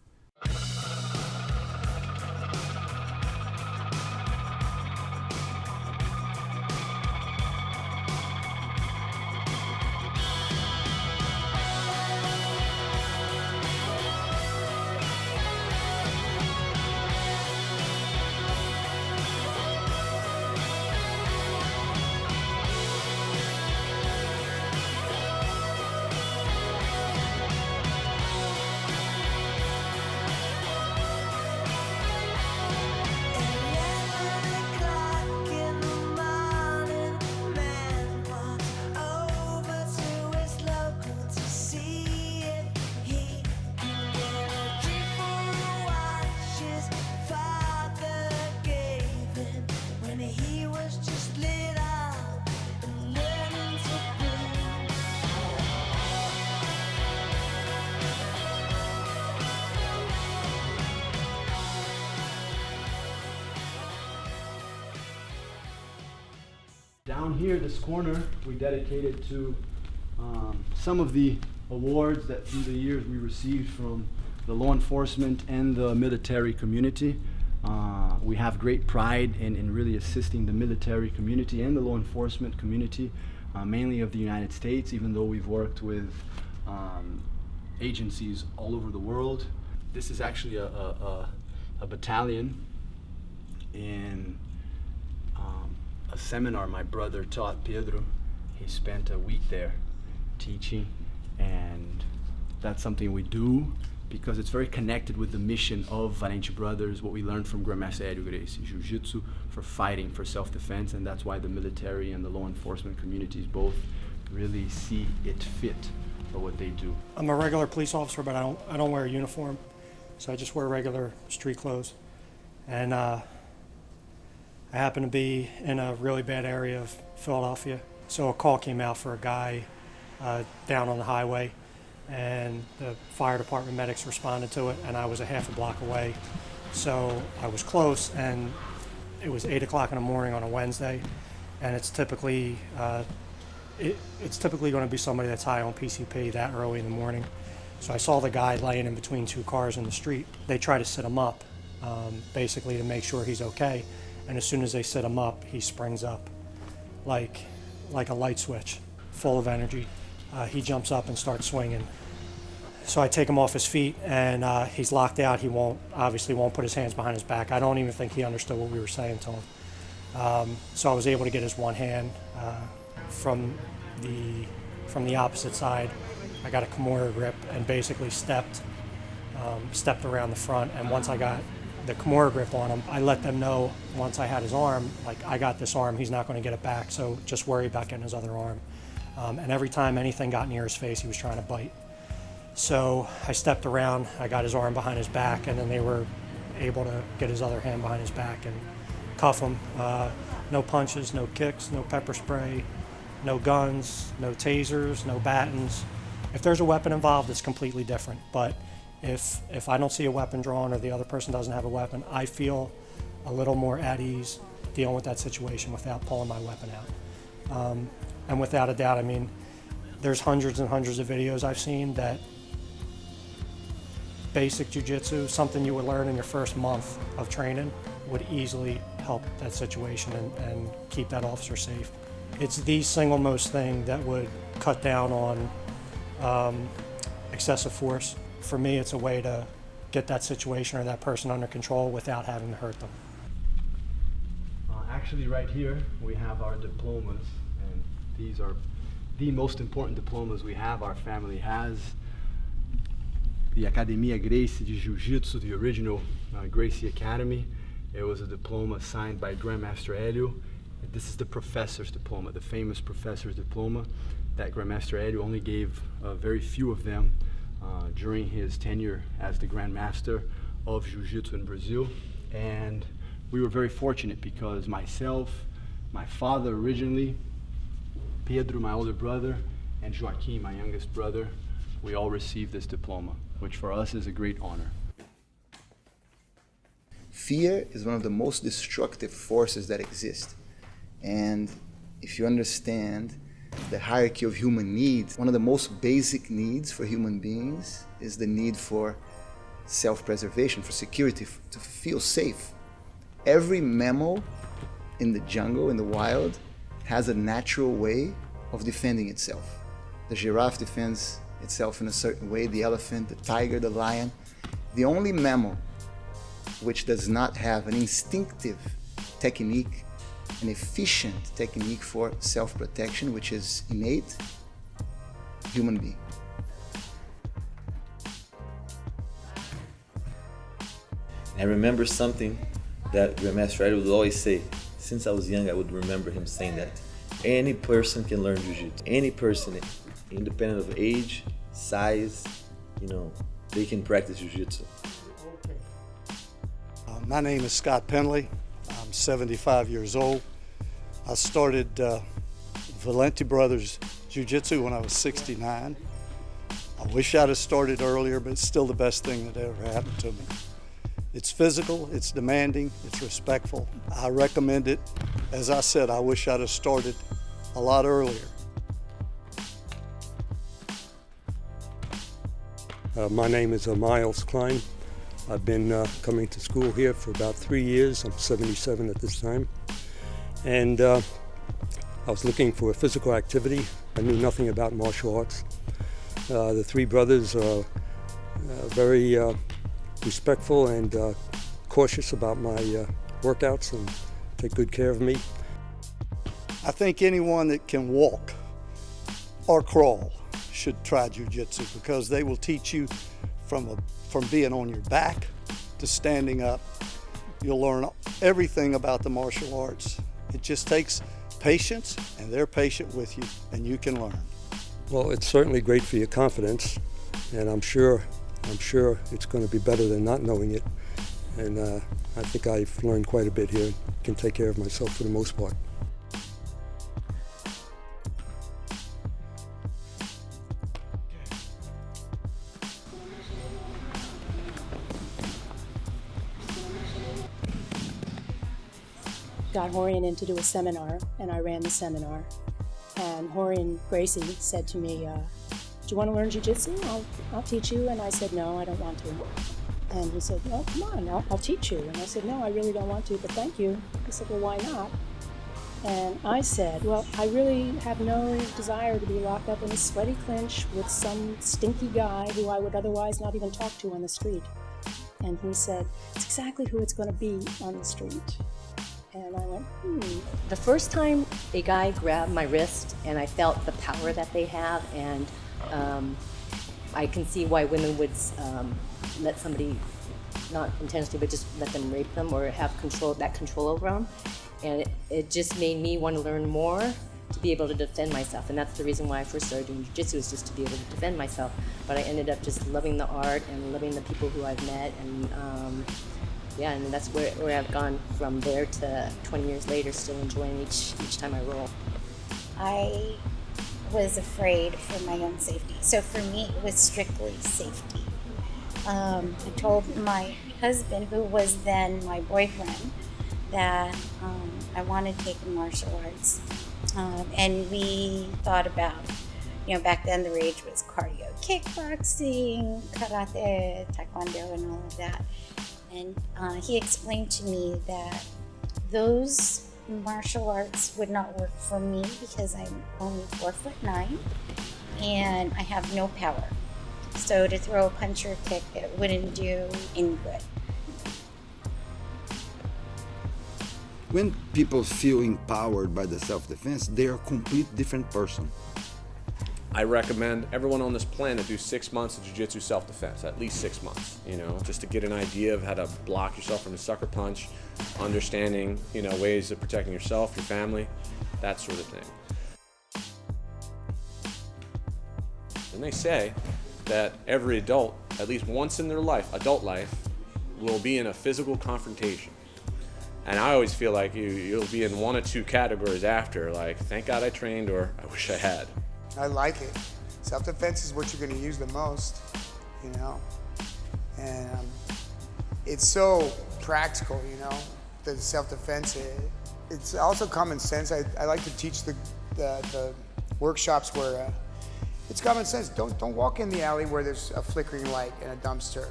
Down here, this corner, we dedicated to some of the awards that through the years we received from the law enforcement and the military community. We have great pride in really assisting the military community and the law enforcement community, mainly of the United States, even though we've worked with agencies all over the world. This is actually a battalion in a seminar my brother taught Pedro. He spent a week there teaching, and that's something we do because it's very connected with the mission of Valente Brothers, what we learned from Grandmaster Gracie, Jiu Jitsu for fighting, for self-defense, and that's why the military and the law enforcement communities both really see it fit for what they do. I'm a regular police officer, but I don't wear a uniform, so I just wear regular street clothes. And I happen to be in a really bad area of Philadelphia, so a call came out for a guy down on the highway, and the fire department medics responded to it, and I was a half a block away. So I was close, and it was 8 o'clock in the morning on a Wednesday, and it's typically going to be somebody that's high on PCP that early in the morning. So I saw the guy laying in between two cars in the street. They try to sit him up, basically to make sure he's okay, and as soon as they sit him up, he springs up like a light switch, full of energy. He jumps up and starts swinging. So I take him off his feet, and he's locked out. He obviously won't put his hands behind his back. I don't even think he understood what we were saying to him. So I was able to get his one hand from the opposite side. I got a Kimura grip and basically stepped around the front. And once I got the Kimura grip on him, I let them know once I had his arm, like, I got this arm, he's not going to get it back, so just worry about getting his other arm. And every time anything got near his face, he was trying to bite. So I stepped around, I got his arm behind his back, and then they were able to get his other hand behind his back and cuff him. No punches, no kicks, no pepper spray, no guns, no tasers, no battens. If there's a weapon involved, it's completely different. But if I don't see a weapon drawn or the other person doesn't have a weapon, I feel a little more at ease dealing with that situation without pulling my weapon out. And without a doubt, I mean, there's hundreds and hundreds of videos I've seen that basic jiu-jitsu, something you would learn in your first month of training, would easily help that situation and keep that officer safe. It's the single most thing that would cut down on excessive force. For me, it's a way to get that situation or that person under control without having to hurt them. Actually, right here, we have our diplomas, and these are the most important diplomas we have. Our family has the Academia Gracie de Jiu Jitsu, the original Gracie Academy. It was a diploma signed by Grandmaster Hélio. This is the professor's diploma, the famous professor's diploma that Grandmaster Hélio only gave very few of them during his tenure as the Grandmaster of Jiu Jitsu in Brazil. And we were very fortunate because myself, my father originally, Pedro, my older brother, and Joaquim, my youngest brother, we all received this diploma, which for us is a great honor. Fear is one of the most destructive forces that exist. And if you understand the hierarchy of human needs, one of the most basic needs for human beings is the need for self-preservation, for security, to feel safe. Every mammal in the jungle, in the wild, has a natural way of defending itself. The giraffe defends itself in a certain way, the elephant, the tiger, the lion. The only mammal which does not have an instinctive technique, an efficient technique for self-protection, which is innate, human being. I remember something that Grandmaster Hélio would always say. Since I was young, I would remember him saying that. Any person can learn Jiu-Jitsu. Any person, independent of age, size, they can practice Jiu-Jitsu. My name is Scott Penley. I'm 75 years old. I started Valente Brothers Jiu-Jitsu when I was 69. I wish I'd have started earlier, but it's still the best thing that ever happened to me. It's physical, it's demanding, it's respectful. I recommend it. As I said, I wish I'd have started a lot earlier. My name is Miles Klein. I've been coming to school here for about 3 years. I'm 77 at this time. And I was looking for a physical activity. I knew nothing about martial arts. The three brothers are very respectful and cautious about my workouts and take good care of me. I think anyone that can walk or crawl should try Jiu Jitsu, because they will teach you from being on your back to standing up. You'll learn everything about the martial arts. It just takes patience, and they're patient with you, and you can learn. Well, it's certainly great for your confidence, and I'm sure it's going to be better than not knowing it. And I think I've learned quite a bit here and can take care of myself for the most part. Got Horian in to do a seminar, and I ran the seminar. And Horian Gracie said to me, do you want to learn Jiu Jitsu? I'll teach you. And I said, no, I don't want to. And he said, oh, come on, I'll teach you. And I said, no, I really don't want to, but thank you. He said, well, why not? And I said, well, I really have no desire to be locked up in a sweaty clinch with some stinky guy who I would otherwise not even talk to on the street. And he said, it's exactly who it's going to be on the street. And I went, The first time a guy grabbed my wrist and I felt the power that they have, and I can see why women would let somebody, not intentionally, but just let them rape them or have control over them. And it just made me want to learn more to be able to defend myself. And that's the reason why I first started doing jiu-jitsu, is just to be able to defend myself. But I ended up just loving the art and loving the people who I've met, and and that's where I've gone from there to 20 years later, still enjoying each time I roll. I was afraid for my own safety. So for me, it was strictly safety. I told my husband, who was then my boyfriend, that I wanted to take martial arts. And we thought about, back then the rage was cardio kickboxing, karate, taekwondo, and all of that. And he explained to me that those martial arts would not work for me because I'm only 4'9" and I have no power. So to throw a punch or a kick, it wouldn't do any good. When people feel empowered by the self-defense, they are a complete different person. I recommend everyone on this planet do 6 months of jiu-jitsu self-defense, at least 6 months, just to get an idea of how to block yourself from a sucker punch, understanding, ways of protecting yourself, your family, that sort of thing. And they say that every adult, at least once in their life, adult life, will be in a physical confrontation. And I always feel like you'll be in one of two categories after, like, thank God I trained, or I wish I had. I like it. Self-defense is what you're going to use the most, And it's so practical, the self-defense. It's also common sense. I like to teach the workshops where it's common sense. Don't walk in the alley where there's a flickering light and a dumpster,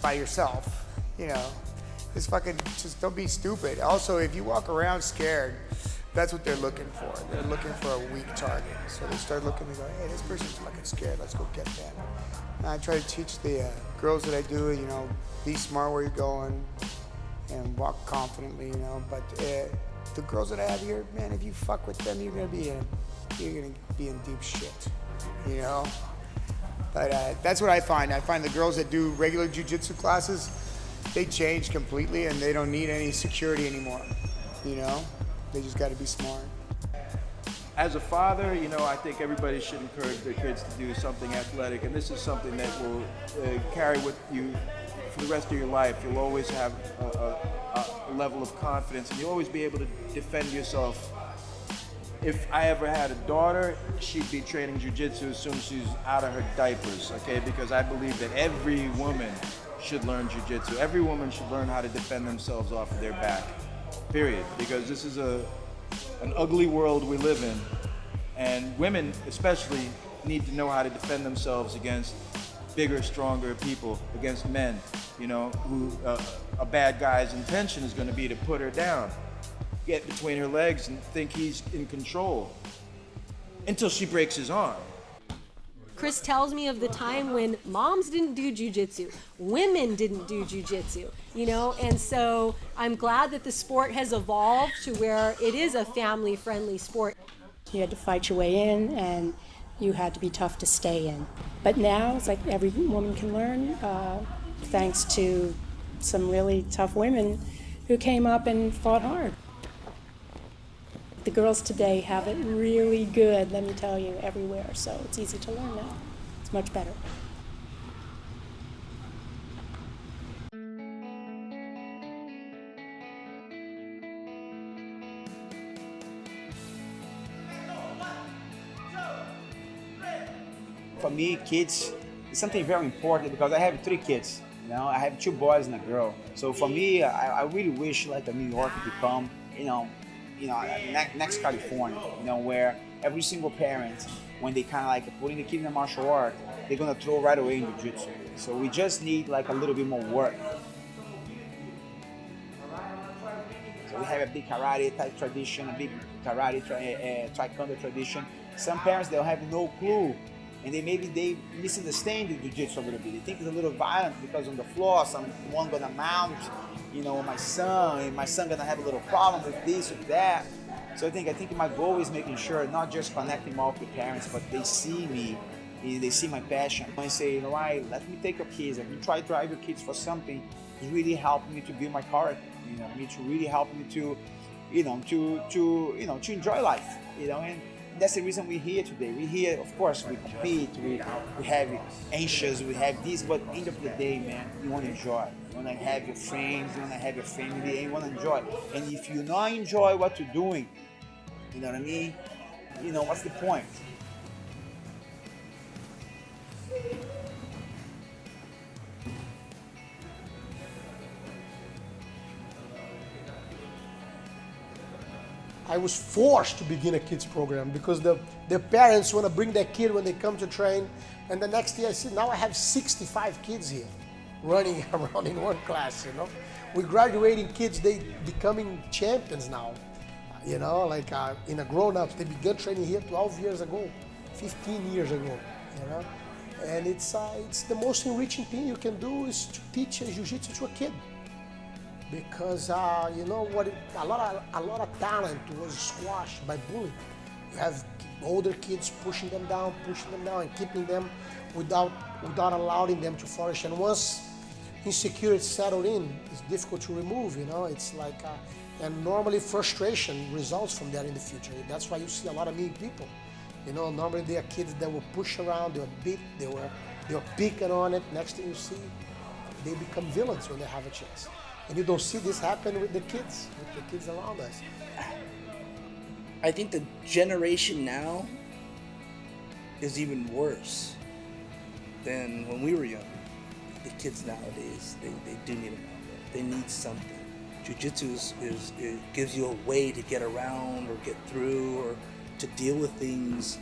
by yourself, just don't be stupid. Also, if you walk around scared, that's what they're looking for. They're looking for a weak target. So they start looking and go, hey, this person's fucking scared. Let's go get them. And I try to teach the girls that I do, be smart where you're going and walk confidently, But the girls that I have here, man, if you fuck with them, you're gonna be in deep shit, But that's what I find. I find the girls that do regular jiu-jitsu classes, they change completely and they don't need any security anymore, They just got to be smart. As a father, I think everybody should encourage their kids to do something athletic, and this is something that will carry with you for the rest of your life. You'll always have a level of confidence, and you'll always be able to defend yourself. If I ever had a daughter, she'd be training jiu-jitsu as soon as she's out of her diapers, okay? Because I believe that every woman should learn jiu-jitsu. Every woman should learn how to defend themselves off of their back, period. Because this is an ugly world we live in, and women especially need to know how to defend themselves against bigger, stronger people, against men, you know, who a bad guy's intention is going to be to put her down, get between her legs and think he's in control until she breaks his arm. Chris tells me of the time when moms didn't do jiu-jitsu, women didn't do jiu-jitsu, you know, and so I'm glad that the sport has evolved to where it is a family-friendly sport. You had to fight your way in, and you had to be tough to stay in. But now it's like every woman can learn, thanks to some really tough women who came up and fought hard. The girls today have it really good, let me tell you, everywhere. So it's easy to learn now. It's much better. For me, kids is something very important because I have 3 kids. You know, I have 2 boys and a girl. So for me, I really wish like a New York to become, next California, where every single parent, when they kind of like putting the kid in a martial art, they're gonna throw right away in jiu-jitsu. So we just need like a little bit more work. So we have a big karate type tradition, a big karate taekwondo tradition. Some parents, they'll have no clue, and they misunderstand the jiu-jitsu a little bit. They think it's a little violent because on the floor, someone gonna mount, my son, and my son gonna have a little problem with this or that. So I think my goal is making sure not just connecting more with the parents, but they see me, they see my passion. I say, let me take your kids, let me try to drive your kids for something. It's really helping me to build my character, to really help me to enjoy life, and that's the reason we're here today. We're here, of course, we compete, we have anxious, we have this, but at the end of the day, man, you want to enjoy. You want to have your friends, you want to have your family, and you want to enjoy. And if you not enjoy what you're doing, you know what I mean? What's the point? I was forced to begin a kids program because the parents want to bring their kid when they come to train, and the next year I see now I have 65 kids here running around in one class. We're graduating kids, they becoming champions now. In a grown-ups, they began training here 12 years ago, 15 years ago. And it's the most enriching thing you can do is to teach jiu-jitsu to a kid. Because a lot of talent was squashed by bullying. You have older kids pushing them down, and keeping them without allowing them to flourish. And once insecurity settled in, it's difficult to remove. It's like, and normally frustration results from that in the future. That's why you see a lot of mean people. Normally they are kids that will push around, they were beat, they were picking on it. Next thing you see, they become villains when they have a chance. And you don't see this happen with the kids around us. I think the generation now is even worse than when we were young. The kids nowadays, they do need an outlet. They need something. Jiu-jitsu it gives you a way to get around or get through or to deal with things,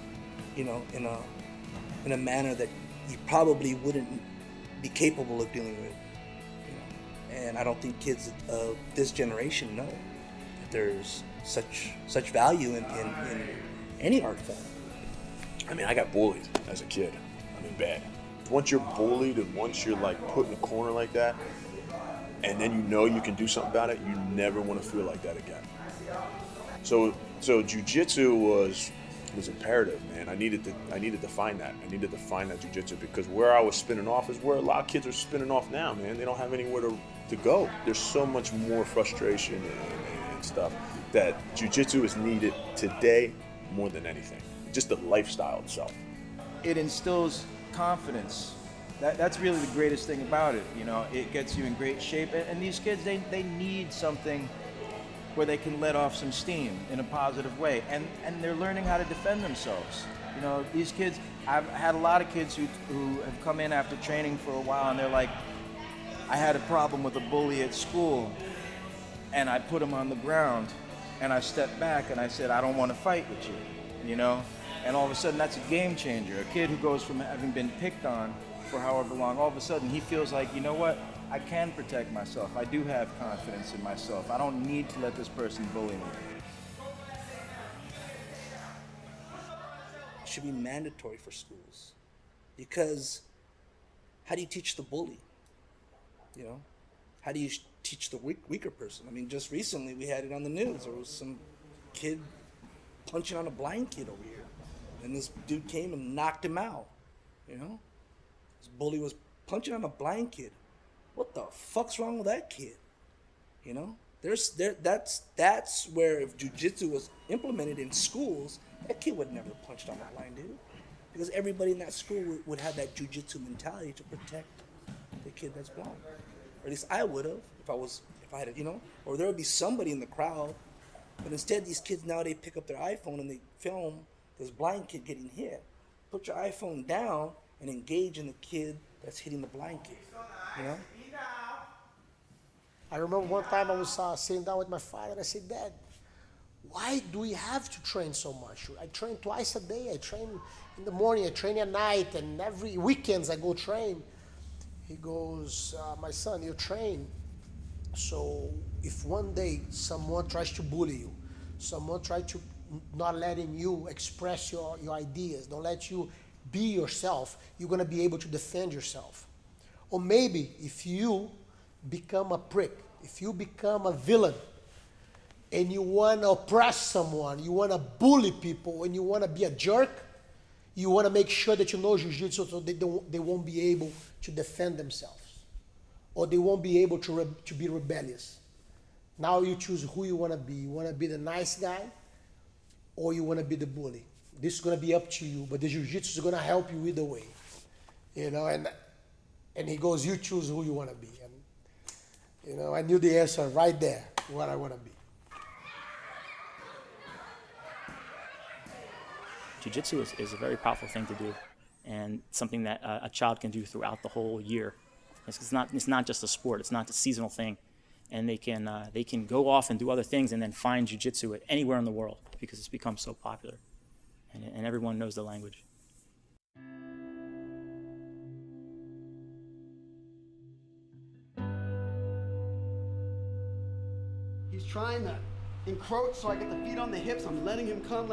in a manner that you probably wouldn't be capable of dealing with. And I don't think kids of this generation know that there's such value in any art form. I mean, I got bullied as a kid. Bad. Once you're bullied and once you're like put in a corner like that, and then you can do something about it, you never want to feel like that again. So jiu-jitsu was imperative, man. I needed to find that. I needed to find that jiu-jitsu because where I was spinning off is where a lot of kids are spinning off now, man. They don't have anywhere to go. There's so much more frustration and stuff that jiu-jitsu is needed today more than anything. Just the lifestyle itself. It instills confidence. That's really the greatest thing about it. It gets you in great shape. And these kids, they need something where they can let off some steam in a positive way. And they're learning how to defend themselves. These kids, I've had a lot of kids who have come in after training for a while and they're like, I had a problem with a bully at school, and I put him on the ground, and I stepped back and I said, I don't want to fight with you, you know? And all of a sudden, that's a game changer. A kid who goes from having been picked on for however long, all of a sudden he feels like, you know what? I can protect myself. I do have confidence in myself. I don't need to let this person bully me. It should be mandatory for schools, because how do you teach the bully? You know, how do you teach the weaker person? I mean, just recently we had it on the news. There was some kid punching on a blind kid over here, and this dude came and knocked him out. You know, this bully was punching on a blind kid. What the fuck's wrong with that kid? You know, that's where if jiu-jitsu was implemented in schools, that kid would never punched on a blind dude, because everybody in that school would have that jiu-jitsu mentality to protect the kid that's blind. Or at least I would have if I had, you know, or there would be somebody in the crowd. But instead, these kids now, they pick up their iPhone and they film this blind kid getting hit. Put your iPhone down and engage in the kid that's hitting the blind kid, you know? I remember one time I was sitting down with my father and I said, Dad, why do we have to train so much? I train twice a day. I train in the morning, I train at night, and every weekends I go train. He goes, my son, you train. So if one day someone tries to bully you, someone tries to not letting you express your ideas, don't let you be yourself, you're going to be able to defend yourself. Or maybe if you become a prick, if you become a villain, and you want to oppress someone, you want to bully people, and you want to be a jerk, you want to make sure that you know jiu-jitsu so they won't be able to defend themselves, or they won't be able to be rebellious. Now you choose who you want to be. You want to be the nice guy, or you want to be the bully. This is going to be up to you, but the jiu-jitsu is going to help you either way. You know, and he goes, you choose who you want to be. And, you know, I knew the answer right there, what I want to be. Jiu-jitsu is a very powerful thing to do, and something that a child can do throughout the whole year. It's not just a sport. It's not a seasonal thing, and they can go off and do other things and then find jiu-jitsu anywhere in the world because it's become so popular, and everyone knows the language. He's trying to encroach so I get the feet on the hips. I'm letting him come.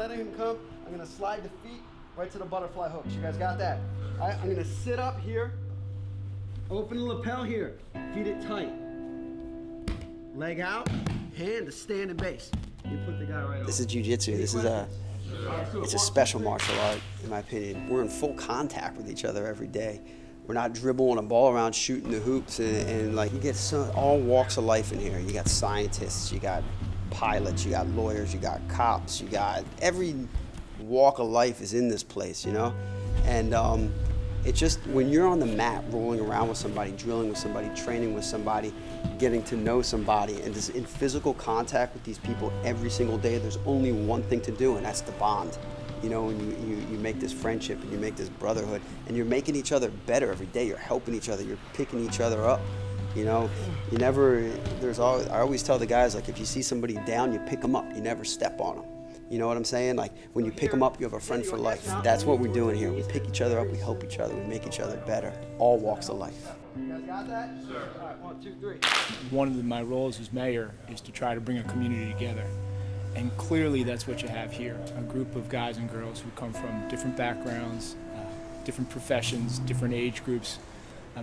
I'm gonna slide the feet right to the butterfly hooks. You guys got that? All right, I'm gonna sit up here, open the lapel here, feet it tight. Leg out, hand to standing base. You put the guy right over. This is jiu-jitsu. It's a special martial art, in my opinion. We're in full contact with each other every day. We're not dribbling a ball around, shooting the hoops, and like you get all walks of life in here. You got scientists, you got pilots, you got lawyers, you got cops, you got every walk of life is in this place, you know? And it just, when you're on the mat rolling around with somebody, drilling with somebody, training with somebody, getting to know somebody, and just in physical contact with these people every single day, there's only one thing to do, and that's the bond. You know, and you make this friendship and you make this brotherhood, and you're making each other better every day. You're helping each other, you're picking each other up. You know, I always tell the guys, like, if you see somebody down, you pick them up, you never step on them. You know what I'm saying? Like, when you pick them up, you have a friend for life. That's what we're doing here. We pick each other up, we help each other, we make each other better. All walks of life. You guys got that? Sure. All right, 1, 2, 3. One of my roles as mayor is to try to bring a community together. And clearly that's what you have here, a group of guys and girls who come from different backgrounds, different professions, different age groups,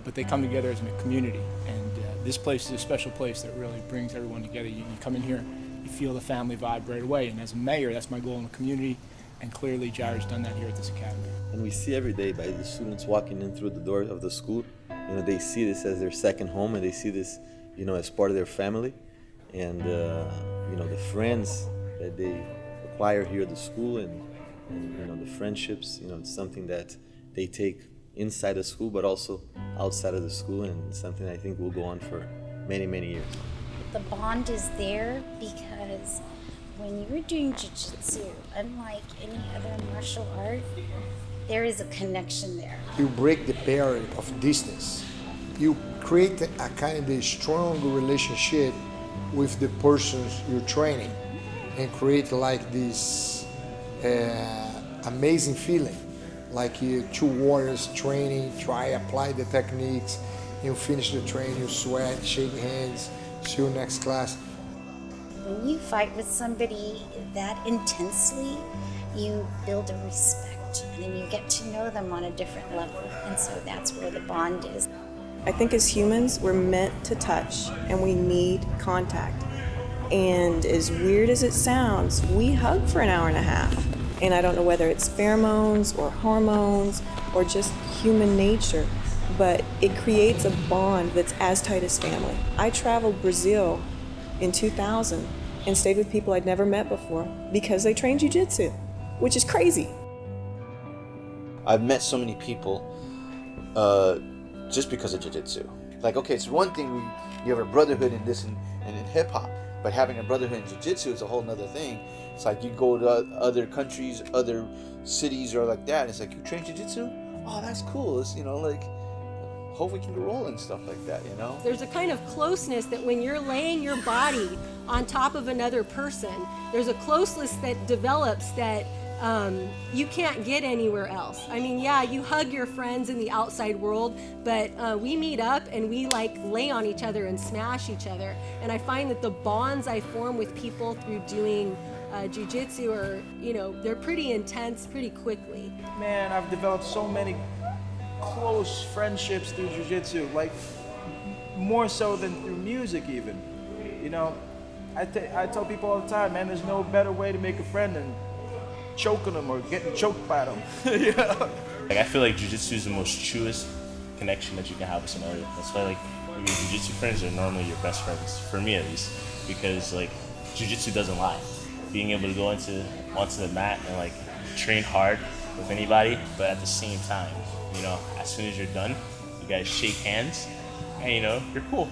but they come together as a community. And this place is a special place that really brings everyone together. You come in here, you feel the family vibe right away. And as a mayor, that's my goal in the community. And clearly, Jared's done that here at this academy. And we see every day by the students walking in through the door of the school, you know, they see this as their second home, and they see this, you know, as part of their family. And, you know, the friends that they acquire here at the school, and you know, the friendships, you know, it's something that they take inside the school, but also outside of the school, and something I think will go on for many, many years. The bond is there because when you're doing jiu-jitsu, unlike any other martial art, there is a connection there. You break the barrier of distance. you create a kind of strong relationship with the persons you're training and create like this amazing feeling. Like you two warriors training, apply the techniques, you finish the training, you sweat, shake hands, see you next class. When you fight with somebody that intensely, you build a respect and then you get to know them on a different level. And so that's where the bond is. I think as humans, we're meant to touch and we need contact. And as weird as it sounds, we hug for an hour and a half. And I don't know whether it's pheromones or hormones or just human nature, but it creates a bond that's as tight as family. I traveled Brazil in 2000 and stayed with people I'd never met before because they train Jiu Jitsu, which is crazy. I've met so many people just because of Jiu Jitsu. Like, okay, it's one thing you have a brotherhood in this and in hip hop, but having a brotherhood in Jiu Jitsu is a whole nother thing. It's like you go to other countries, other cities or like that, and it's like, you train Jiu Jitsu? Oh, that's cool. It's, you know, like, hope we can roll and stuff like that, you know? There's a kind of closeness that when you're laying your body on top of another person, there's a closeness that develops that you can't get anywhere else. I mean, yeah, you hug your friends in the outside world, but we meet up and we like lay on each other and smash each other. And I find that the bonds I form with people through doing jiu-jitsu are, you know, they're pretty intense pretty quickly. Man, I've developed so many close friendships through jiu-jitsu, like more so than through music even. You know, I tell people all the time, man, there's no better way to make a friend than choking them or getting choked by them. You know? Like, I feel like jiu-jitsu is the most truest connection that you can have with somebody. That's why, like, your jiu-jitsu friends are normally your best friends, for me at least, because, like, jiu-jitsu doesn't lie. Being able to go onto the mat and, like, train hard with anybody, but at the same time, you know, as soon as you're done, you guys shake hands, and, you know, you're cool.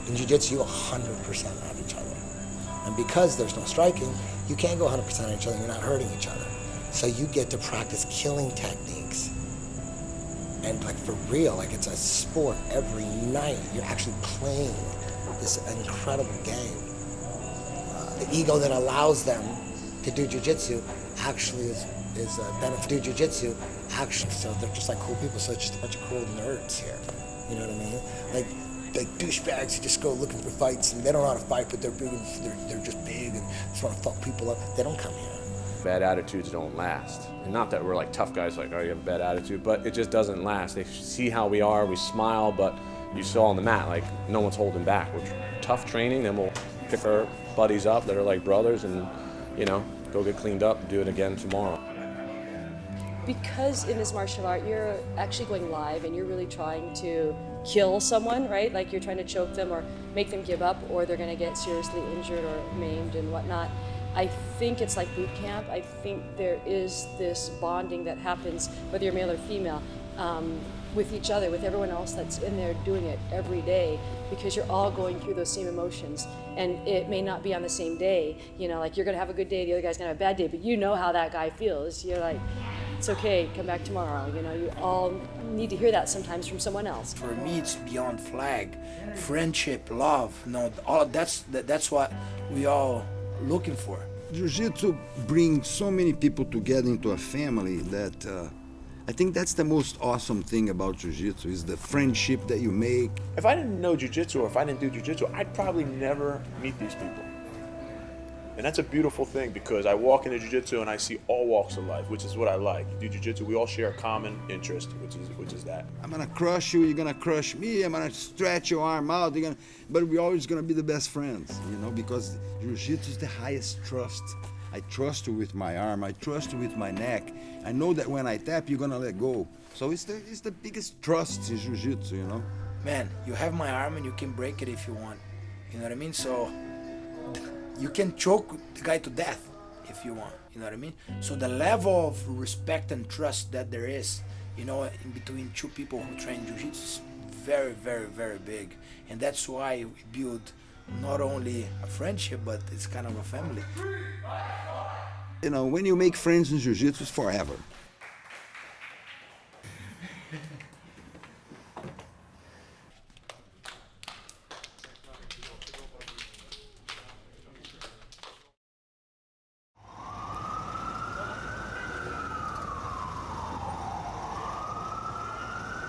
In jiu-jitsu, you 100% on each other. And because there's no striking, you can't go 100% on each other, you're not hurting each other. So you get to practice killing techniques. And like for real, like it's a sport every night. You're actually playing this incredible game. The ego that allows them to do jiu-jitsu actually is a benefit to jiu-jitsu. Actually, so they're just like cool people, so it's just a bunch of cool nerds here. You know what I mean? Like douchebags who just go looking for fights and they don't know how to fight, but they're big and they're just big and just want to fuck people up. They don't come here. Bad attitudes don't last. And not that we're like tough guys, like, oh, you have a bad attitude, but it just doesn't last. They see how we are, we smile, but you saw on the mat, like, no one's holding back. We're tough training, then we'll pick our buddies up that are like brothers and, you know, go get cleaned up and do it again tomorrow. Because in this martial art, you're actually going live and you're really trying to kill someone, right? Like you're trying to choke them or make them give up, or they're gonna get seriously injured or maimed and whatnot. I think it's like boot camp. I think there is this bonding that happens, whether you're male or female, with each other, with everyone else that's in there doing it every day, because you're all going through those same emotions. And it may not be on the same day, you know, like you're gonna have a good day, the other guy's gonna have a bad day, but you know how that guy feels. You're like, it's okay, come back tomorrow. You know, you all need to hear that sometimes from someone else. For me, it's beyond flag. Friendship, love, you know, all that's what we all looking for. Jiu-Jitsu brings so many people together into a family that I think that's the most awesome thing about Jiu-Jitsu is the friendship that you make. If I didn't know Jiu-Jitsu or if I didn't do Jiu-Jitsu, I'd probably never meet these people. And that's a beautiful thing because I walk into Jiu-Jitsu and I see all walks of life, which is what I like. You do Jiu-Jitsu, we all share a common interest, which is that. I'm gonna crush you, you're gonna crush me, I'm gonna stretch your arm out, but we're always gonna be the best friends, you know, because Jiu-Jitsu is the highest trust. I trust you with my arm, I trust you with my neck. I know that when I tap, you're gonna let go. So it's the biggest trust in Jiu-Jitsu, you know? Man, you have my arm and you can break it if you want. You know what I mean? So you can choke the guy to death if you want, you know what I mean? So the level of respect and trust that there is, you know, in between two people who train Jiu-Jitsu is very, very, very big. And that's why we build not only a friendship, but it's kind of a family. You know, when you make friends in Jiu-Jitsu, it's forever.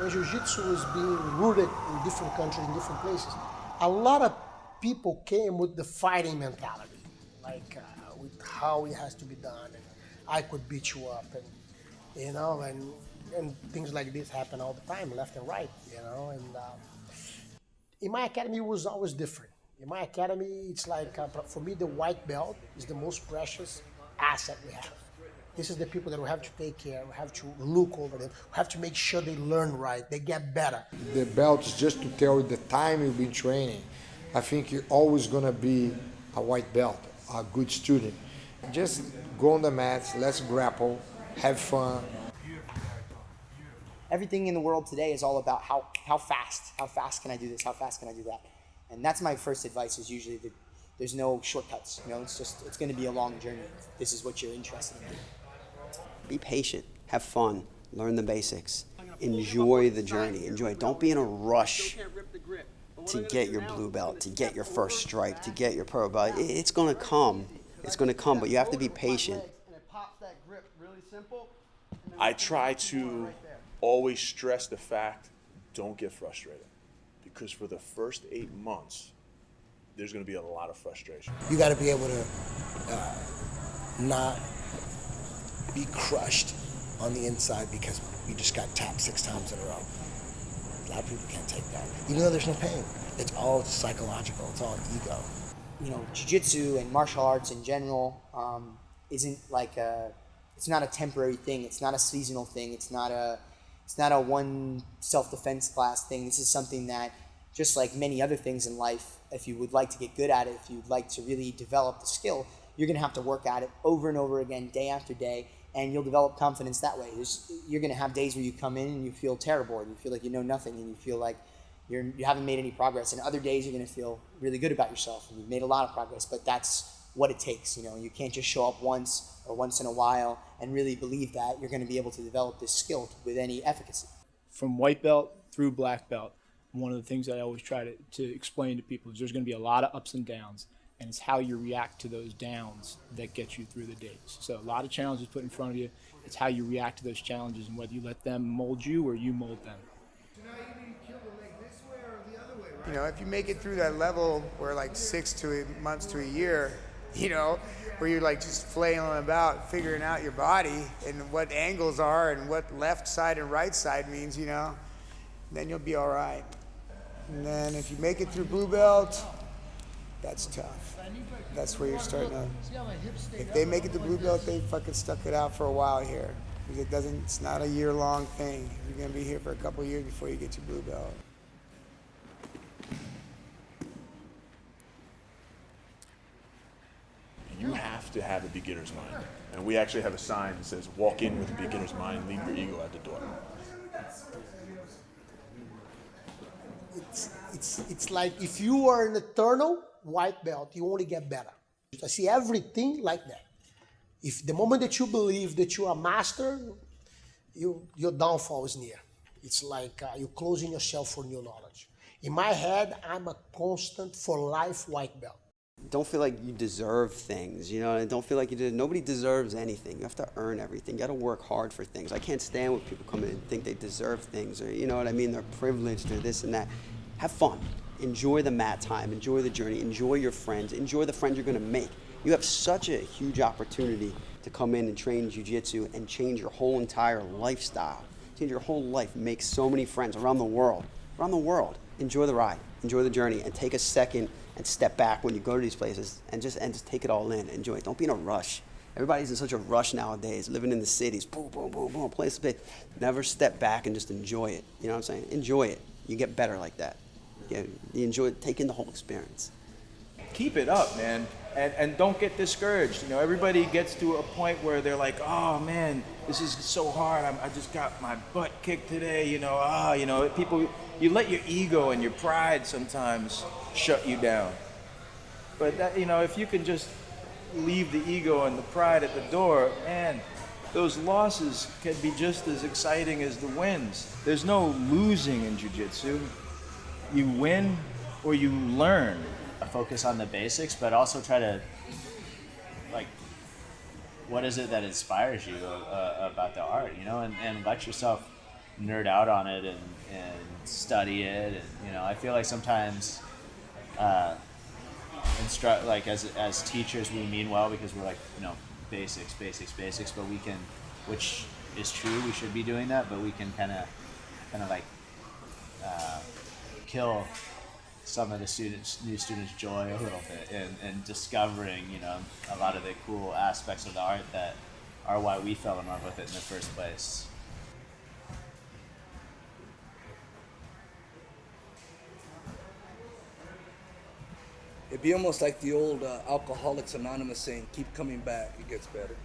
when Jiu-Jitsu was being rooted in different countries, in different places, a lot of people came with the fighting mentality, like with how it has to be done, and I could beat you up, and you know, and things like this happen all the time, left and right, you know. And in my academy, it was always different. In my academy, it's like for me, the white belt is the most precious asset we have. This is the people that we have to take care, we have to look over them, we have to make sure they learn right, they get better. The belt is just to tell you the time you've been training. I think you're always gonna be a white belt, a good student. Just go on the mats, let's grapple, have fun. Everything in the world today is all about how fast can I do this, how fast can I do that? And that's my first advice, is usually that there's no shortcuts, you know, it's gonna be a long journey. This is what you're interested in. Be patient, have fun, learn the basics, enjoy the journey, enjoy it. Don't be in a rush to get your blue belt, to get your first stripe, to get your pro belt. It's gonna come, but you have to be patient. I try to always stress the fact, don't get frustrated. Because for the first 8 months, there's gonna be a lot of frustration. You got to be able to not be crushed on the inside because you just got tapped 6 times in a row. A lot of people can't take that. Even though there's no pain, it's all psychological, it's all ego. You know, jiu-jitsu and martial arts in general isn't like it's not a temporary thing, it's not a seasonal thing, it's not a one self-defense class thing. This is something that, just like many other things in life, if you would like to get good at it, if you'd like to really develop the skill, you're gonna have to work at it over and over again, day after day, and you'll develop confidence that way. You're gonna have days where you come in and you feel terrible, and you feel like you know nothing, and you feel like you haven't made any progress. And other days you're gonna feel really good about yourself, and you've made a lot of progress, but that's what it takes, you know. You can't just show up once or once in a while and really believe that you're gonna be able to develop this skill with any efficacy. From white belt through black belt, one of the things that I always try to explain to people is there's going to be a lot of ups and downs, and it's how you react to those downs that get you through the days. So a lot of challenges put in front of you. It's how you react to those challenges and whether you let them mold you or you mold them. You know, if you make it through that level where like 6 months to a year, you know, where you're like just flailing about, figuring out your body and what angles are and what left side and right side means, you know, then you'll be all right. And then if you make it through blue belt, that's tough. That's where you're starting to, if they make it to blue belt, they fucking stuck it out for a while here. Because it's not a year-long thing. You're gonna be here for a couple of years before you get your blue belt. You have to have a beginner's mind. And we actually have a sign that says, walk in with a beginner's mind, leave your ego at the door. It's like if you are an eternal white belt, you only get better. I see everything like that. If the moment that you believe that you are a master, your downfall is near. It's like you're closing yourself for new knowledge. In my head, I'm a constant for life white belt. Don't feel like you deserve things, you know, and don't feel like nobody deserves anything. You have to earn everything. You got to work hard for things. I can't stand when people come in and think they deserve things, or you know what I mean, they're privileged or this and that. Have fun. Enjoy the mat time. Enjoy the journey. Enjoy your friends. Enjoy the friends you're going to make. You have such a huge opportunity to come in and train jiu-jitsu and change your whole entire lifestyle. Change your whole life. Make so many friends around the world. Around the world. Enjoy the ride. Enjoy the journey. And take a second and step back when you go to these places and just take it all in. Enjoy it. Don't be in a rush. Everybody's in such a rush nowadays, living in the cities. Boom, boom, boom, boom, place to be. Never step back and just enjoy it. You know what I'm saying? Enjoy it. You get better like that. You enjoy taking the whole experience. Keep it up, man, and don't get discouraged. You know, everybody gets to a point where they're like, oh man, this is so hard. I just got my butt kicked today. You know, people, you let your ego and your pride sometimes shut you down. But that, you know, if you can just leave the ego and the pride at the door, man, those losses can be just as exciting as the wins. There's no losing in jiu-jitsu. You win or you learn. I focus on the basics, but also try to, like, what is it that inspires you about the art, you know, and let yourself nerd out on it and study it. And, you know, I feel like sometimes like as teachers we mean well because we're like, you know, basics, but we can, which is true, we should be doing that, but we can kind of like kill some of the new students' joy a little bit and discovering, you know, a lot of the cool aspects of the art that are why we fell in love with it in the first place. It'd be almost like the old Alcoholics Anonymous saying, keep coming back, it gets better.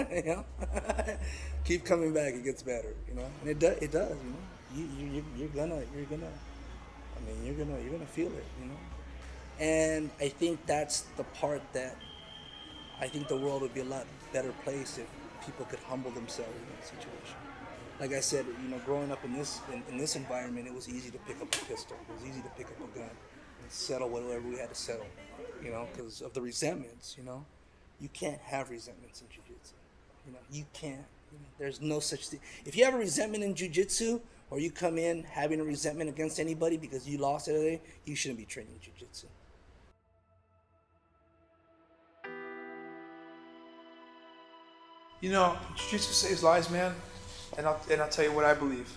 You know? Keep coming back, it gets better, you know? And it does, you know? You're gonna feel it, you know? And I think that's the part that I think the world would be a lot better place if people could humble themselves in that situation. Like I said, you know, growing up in this environment, it was easy to pick up a pistol. It was easy to pick up a gun and settle whatever we had to settle, you know, because of the resentments, you know. You can't have resentments in jiu-jitsu. You know, you can't. You know, there's no such thing. If you have a resentment in jiu-jitsu, or you come in having a resentment against anybody because you lost the other day, you shouldn't be training jiu-jitsu. You know, jiu-jitsu saves lives, man. And I'll tell you what I believe.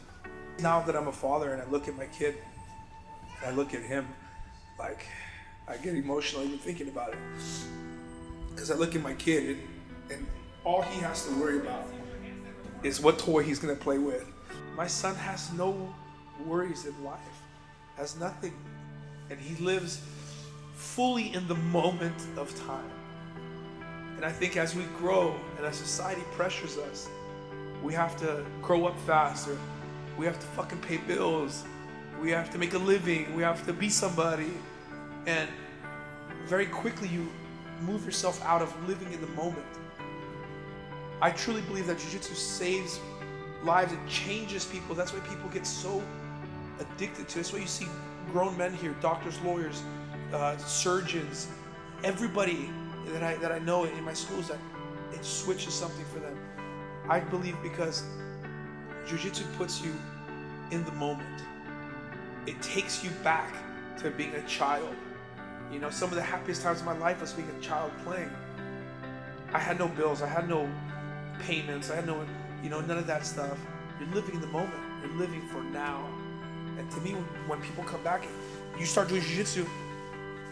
Now that I'm a father and I look at my kid, and I look at him, like, I get emotional even thinking about it. Because I look at my kid and all he has to worry about is what toy he's gonna play with. My son has no worries in life, has nothing. And he lives fully in the moment of time. And I think as we grow and as society pressures us, we have to grow up faster. We have to fucking pay bills. We have to make a living. We have to be somebody. And very quickly you move yourself out of living in the moment. I truly believe that jiu-jitsu saves lives. It changes people. That's why people get so addicted to it. That's why you see grown men here, doctors, lawyers, surgeons, everybody that I know in my schools, that it switches something for them. I believe because jiu-jitsu puts you in the moment. It takes you back to being a child. You know, some of the happiest times of my life was being a child playing. I had no bills, I had no payments, I had no, you know, none of that stuff. You're living in the moment. You're living for now. And to me, when people come back, you start doing jiu-jitsu,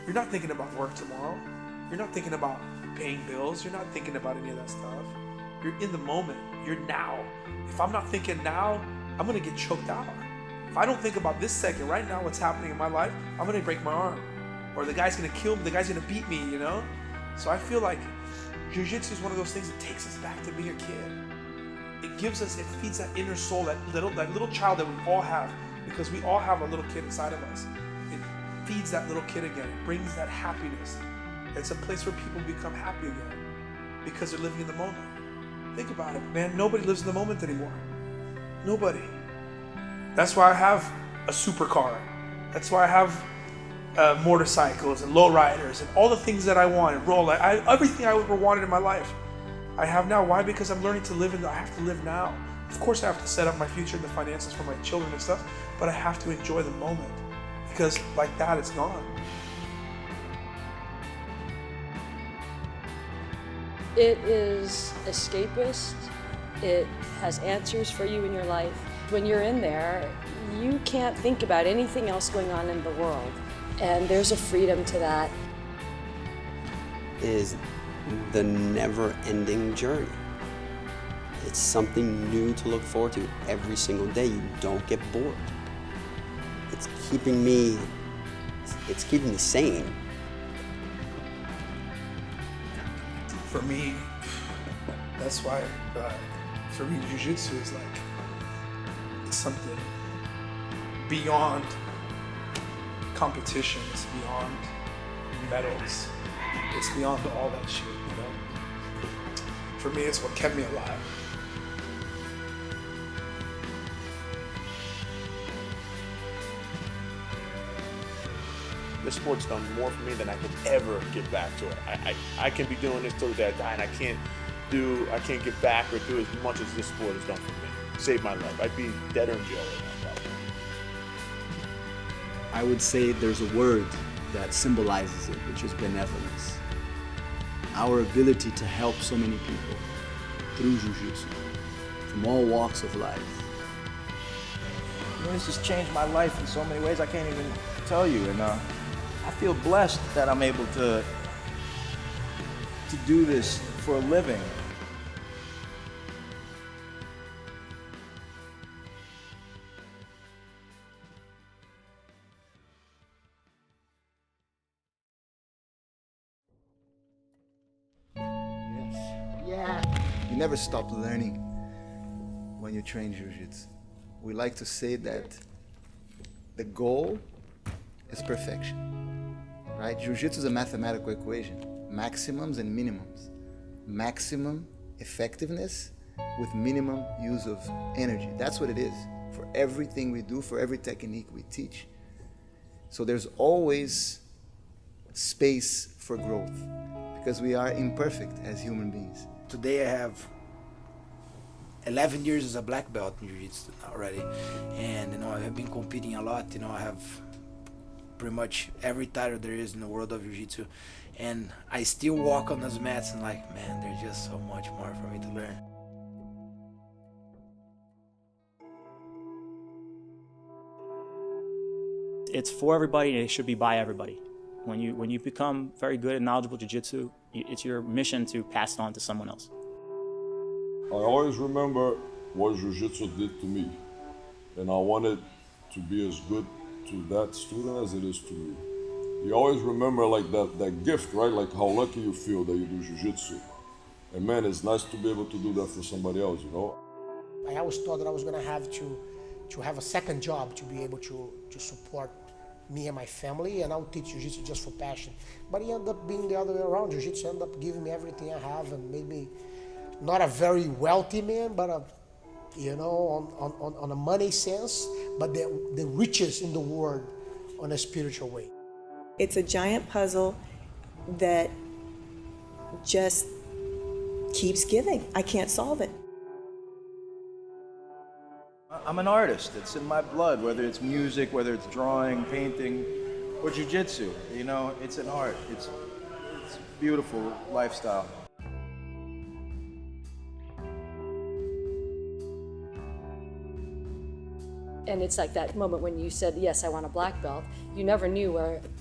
you're not thinking about work tomorrow. You're not thinking about paying bills. You're not thinking about any of that stuff. You're in the moment. You're now. If I'm not thinking now, I'm gonna get choked out. If I don't think about this second, right now, what's happening in my life, I'm gonna break my arm. Or the guy's gonna kill me, the guy's gonna beat me, you know? So I feel like jiu-jitsu is one of those things that takes us back to being a kid. It gives us, it feeds that inner soul, that little child that we all have, because we all have a little kid inside of us. It feeds that little kid again. It brings that happiness. It's a place where people become happy again because they're living in the moment. Think about it, man. Nobody lives in the moment anymore. Nobody. That's why I have a supercar. That's why I have motorcycles and lowriders and all the things that I want and roll. Everything I ever wanted in my life, I have now. Why? Because I'm learning to live I have to live now. Of course, I have to set up my future and the finances for my children and stuff, but I have to enjoy the moment because like that, it's gone. It is escapist. It has answers for you in your life. When you're in there, you can't think about anything else going on in the world. And there's a freedom to that. Is the never-ending journey. It's something new to look forward to every single day. You don't get bored. It's keeping me sane. For me, that's why, for me, jiu-jitsu is like, it's something beyond competition. It's beyond medals. It's beyond all that shit, you know? For me, it's what kept me alive. This sport's done more for me than I could ever give back to it. I can be doing this till the day I die, and I can't give back or do as much as this sport has done for me. saved my life. I'd be dead or in jail right now, probably. I would say there's a word that symbolizes it, which is benevolence. Our ability to help so many people through Jiu-Jitsu, from all walks of life. You know, this has changed my life in so many ways I can't even tell you, and I feel blessed that I'm able to do this for a living. Yeah. You never stop learning when you train Jiu-Jitsu. We like to say that the goal is perfection, right? Jiu-Jitsu is a mathematical equation, maximums and minimums. Maximum effectiveness with minimum use of energy. That's what it is for everything we do, for every technique we teach. So there's always space for growth because we are imperfect as human beings. Today I have 11 years as a black belt in Jiu-Jitsu already, and I have been competing a lot. I have pretty much every title there is in the world of Jiu-Jitsu, and I still walk on those mats and like, man, there's just so much more for me to learn. It's for everybody, and it should be by everybody. When you become very good and knowledgeable Jiu-Jitsu, it's your mission to pass it on to someone else. I always remember what Jiu-Jitsu did to me, and I wanted to be as good to that student as it is to me. You always remember like that gift, right? Like how lucky you feel that you do Jiu-Jitsu. And man, it's nice to be able to do that for somebody else, you know? I always thought that I was gonna have to have a second job to be able to support me and my family, and I would teach Jiu-Jitsu just for passion. But it ended up being the other way around. Jiu-Jitsu ended up giving me everything I have and made me not a very wealthy man, but on a money sense, but the richest in the world on a spiritual way. It's a giant puzzle that just keeps giving. I can't solve it. I'm an artist. It's in my blood, whether it's music, whether it's drawing, painting, or Jiu-Jitsu. It's an art. It's a beautiful lifestyle. And it's like that moment when you said, yes, I want a black belt. You never knew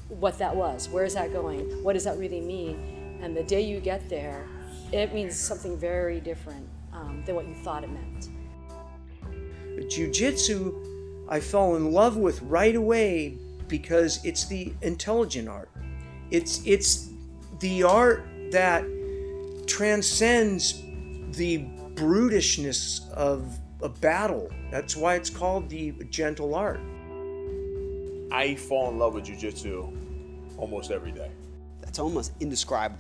what that was. Where is that going? What does that really mean? And the day you get there, it means something very different than what you thought it meant. Jiu-Jitsu, I fell in love with right away because it's the intelligent art. It's the art that transcends the brutishness of a battle. That's why it's called the gentle art. I fall in love with Jiu-Jitsu almost every day. That's almost indescribable.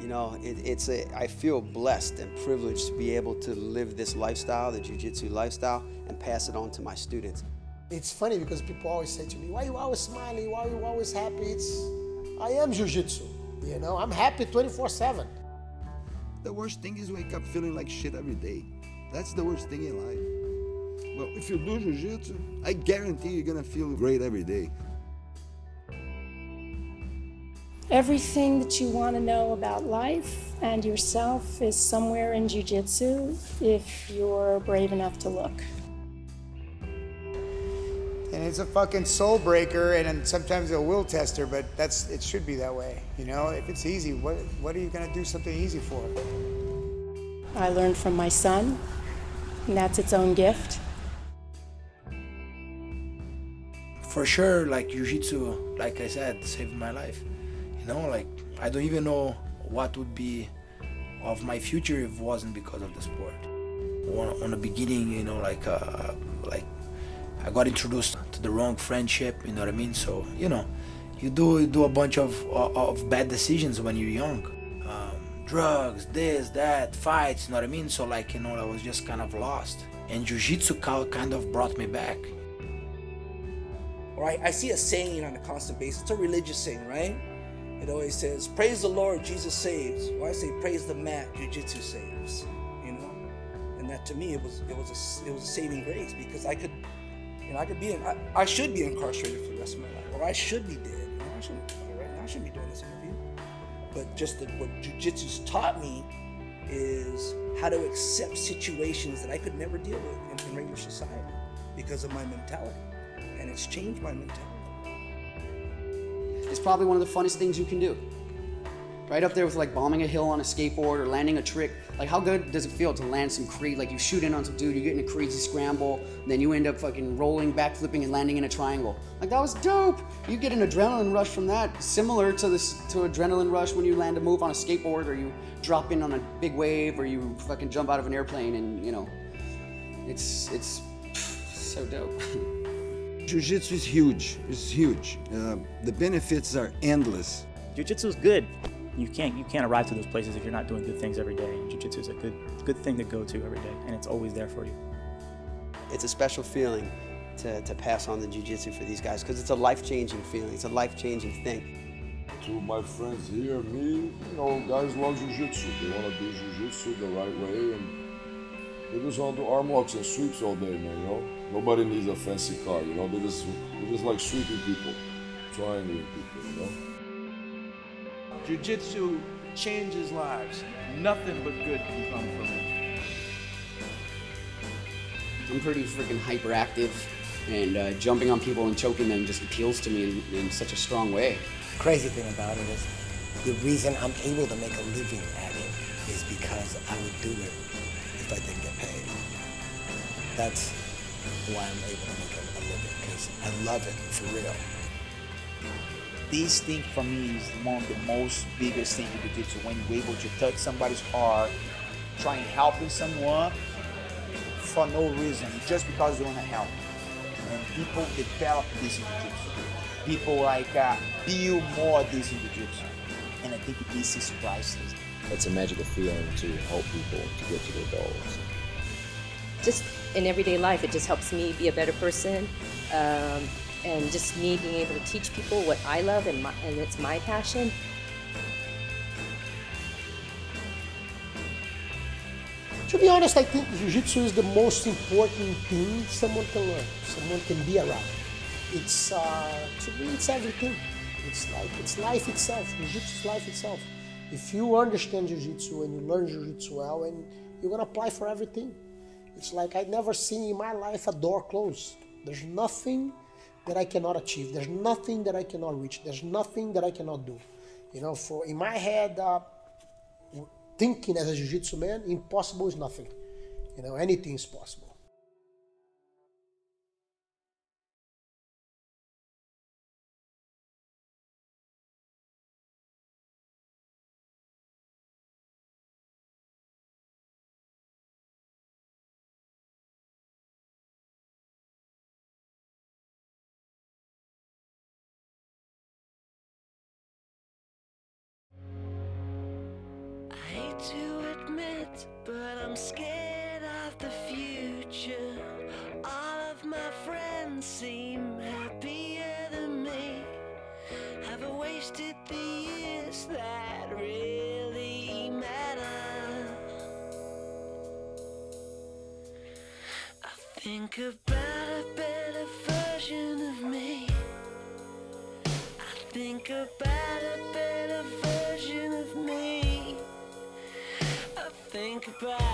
I feel blessed and privileged to be able to live this lifestyle, the Jiu-Jitsu lifestyle, and pass it on to my students. It's funny because people always say to me, why are you always smiling? Why are you always happy? I am Jiu-Jitsu. I'm happy 24/7. The worst thing is wake up feeling like shit every day. That's the worst thing in life. Well, if you do Jiu-Jitsu, I guarantee you're gonna feel great every day. Everything that you want to know about life and yourself is somewhere in Jiu-Jitsu if you're brave enough to look. And it's a fucking soul breaker and sometimes a will tester, but it should be that way. If it's easy, what are you gonna do something easy for? I learned from my son, and that's its own gift. For sure, like Jiu-Jitsu, like I said, saved my life. I don't even know what would be of my future if it wasn't because of the sport. On the beginning, I got introduced to the wrong friendship, you know what I mean? So, you do a bunch of bad decisions when you're young. Drugs, this, that, fights, you know what I mean? So I was just kind of lost. And Jiu-Jitsu kind of brought me back. Right? I see a saying on a constant basis. It's a religious saying, right? It always says, praise the Lord, Jesus saves. Or I say, praise the mat, Jiu-Jitsu saves. And and that to me it was a saving grace, because I could, I should be incarcerated for the rest of my life, or I should be dead. I shouldn't be right now. I shouldn't be doing this interview. But just what Jiu-Jitsu's taught me is how to accept situations that I could never deal with in regular society because of my mentality, and it's changed my mentality. It's probably one of the funnest things you can do. Right up there with like bombing a hill on a skateboard or landing a trick. Like, how good does it feel to land some like you shoot in on some dude, you get in a crazy scramble, and then you end up fucking rolling, backflipping, and landing in a triangle. Like, that was dope. You get an adrenaline rush from that, similar to adrenaline rush when you land a move on a skateboard, or you drop in on a big wave, or you fucking jump out of an airplane, and it's so dope. Jiu-Jitsu is huge. It's huge. The benefits are endless. Jiu-Jitsu is good. You can't arrive to those places if you're not doing good things every day. And Jiu-Jitsu is a good thing to go to every day, and it's always there for you. It's a special feeling to pass on the Jiu-Jitsu for these guys, because it's a life-changing feeling. It's a life-changing thing. To my friends here, me, guys love Jiu-Jitsu. They want to do Jiu-Jitsu the right way, and they just want to do arm locks and sweeps all day, man, Nobody needs a fancy car, They just like sweeping people, triangling people, Jiu-Jitsu changes lives. Nothing but good can come from it. I'm pretty freaking hyperactive, and jumping on people and choking them just appeals to me in such a strong way. Crazy thing about it is the reason I'm able to make a living at it is because I would do it if I didn't get paid. That's why I'm able to make a living, because I love it for real. This thing for me is one of the most biggest things in Jiu-Jitsu, when you're able to touch somebody's heart, trying helping someone for no reason, just because you want to help. And people develop this in Jiu-Jitsu. People build more of this in Jiu-Jitsu. And I think this is priceless. It's a magical feeling to help people to get to their goals. Just in everyday life, it just helps me be a better person. And just me being able to teach people what I love and it's my passion. To be honest, I think Jiu-Jitsu is the most important thing someone can learn, someone can be around. It's, to me, it's everything. It's life itself. Jiu-Jitsu is life itself. If you understand Jiu-Jitsu and you learn Jiu-Jitsu well, and you're gonna apply for everything. It's like I've never seen in my life a door close. There's nothing that I cannot achieve. There's nothing that I cannot reach. There's nothing that I cannot do. In my head, thinking as a Jiu-Jitsu man, impossible is nothing. Anything is possible. To admit, but I'm scared of the future. All of my friends seem happier than me. Have I wasted the years that really matter? I think about a better version of me. I think about a better version of me. Think about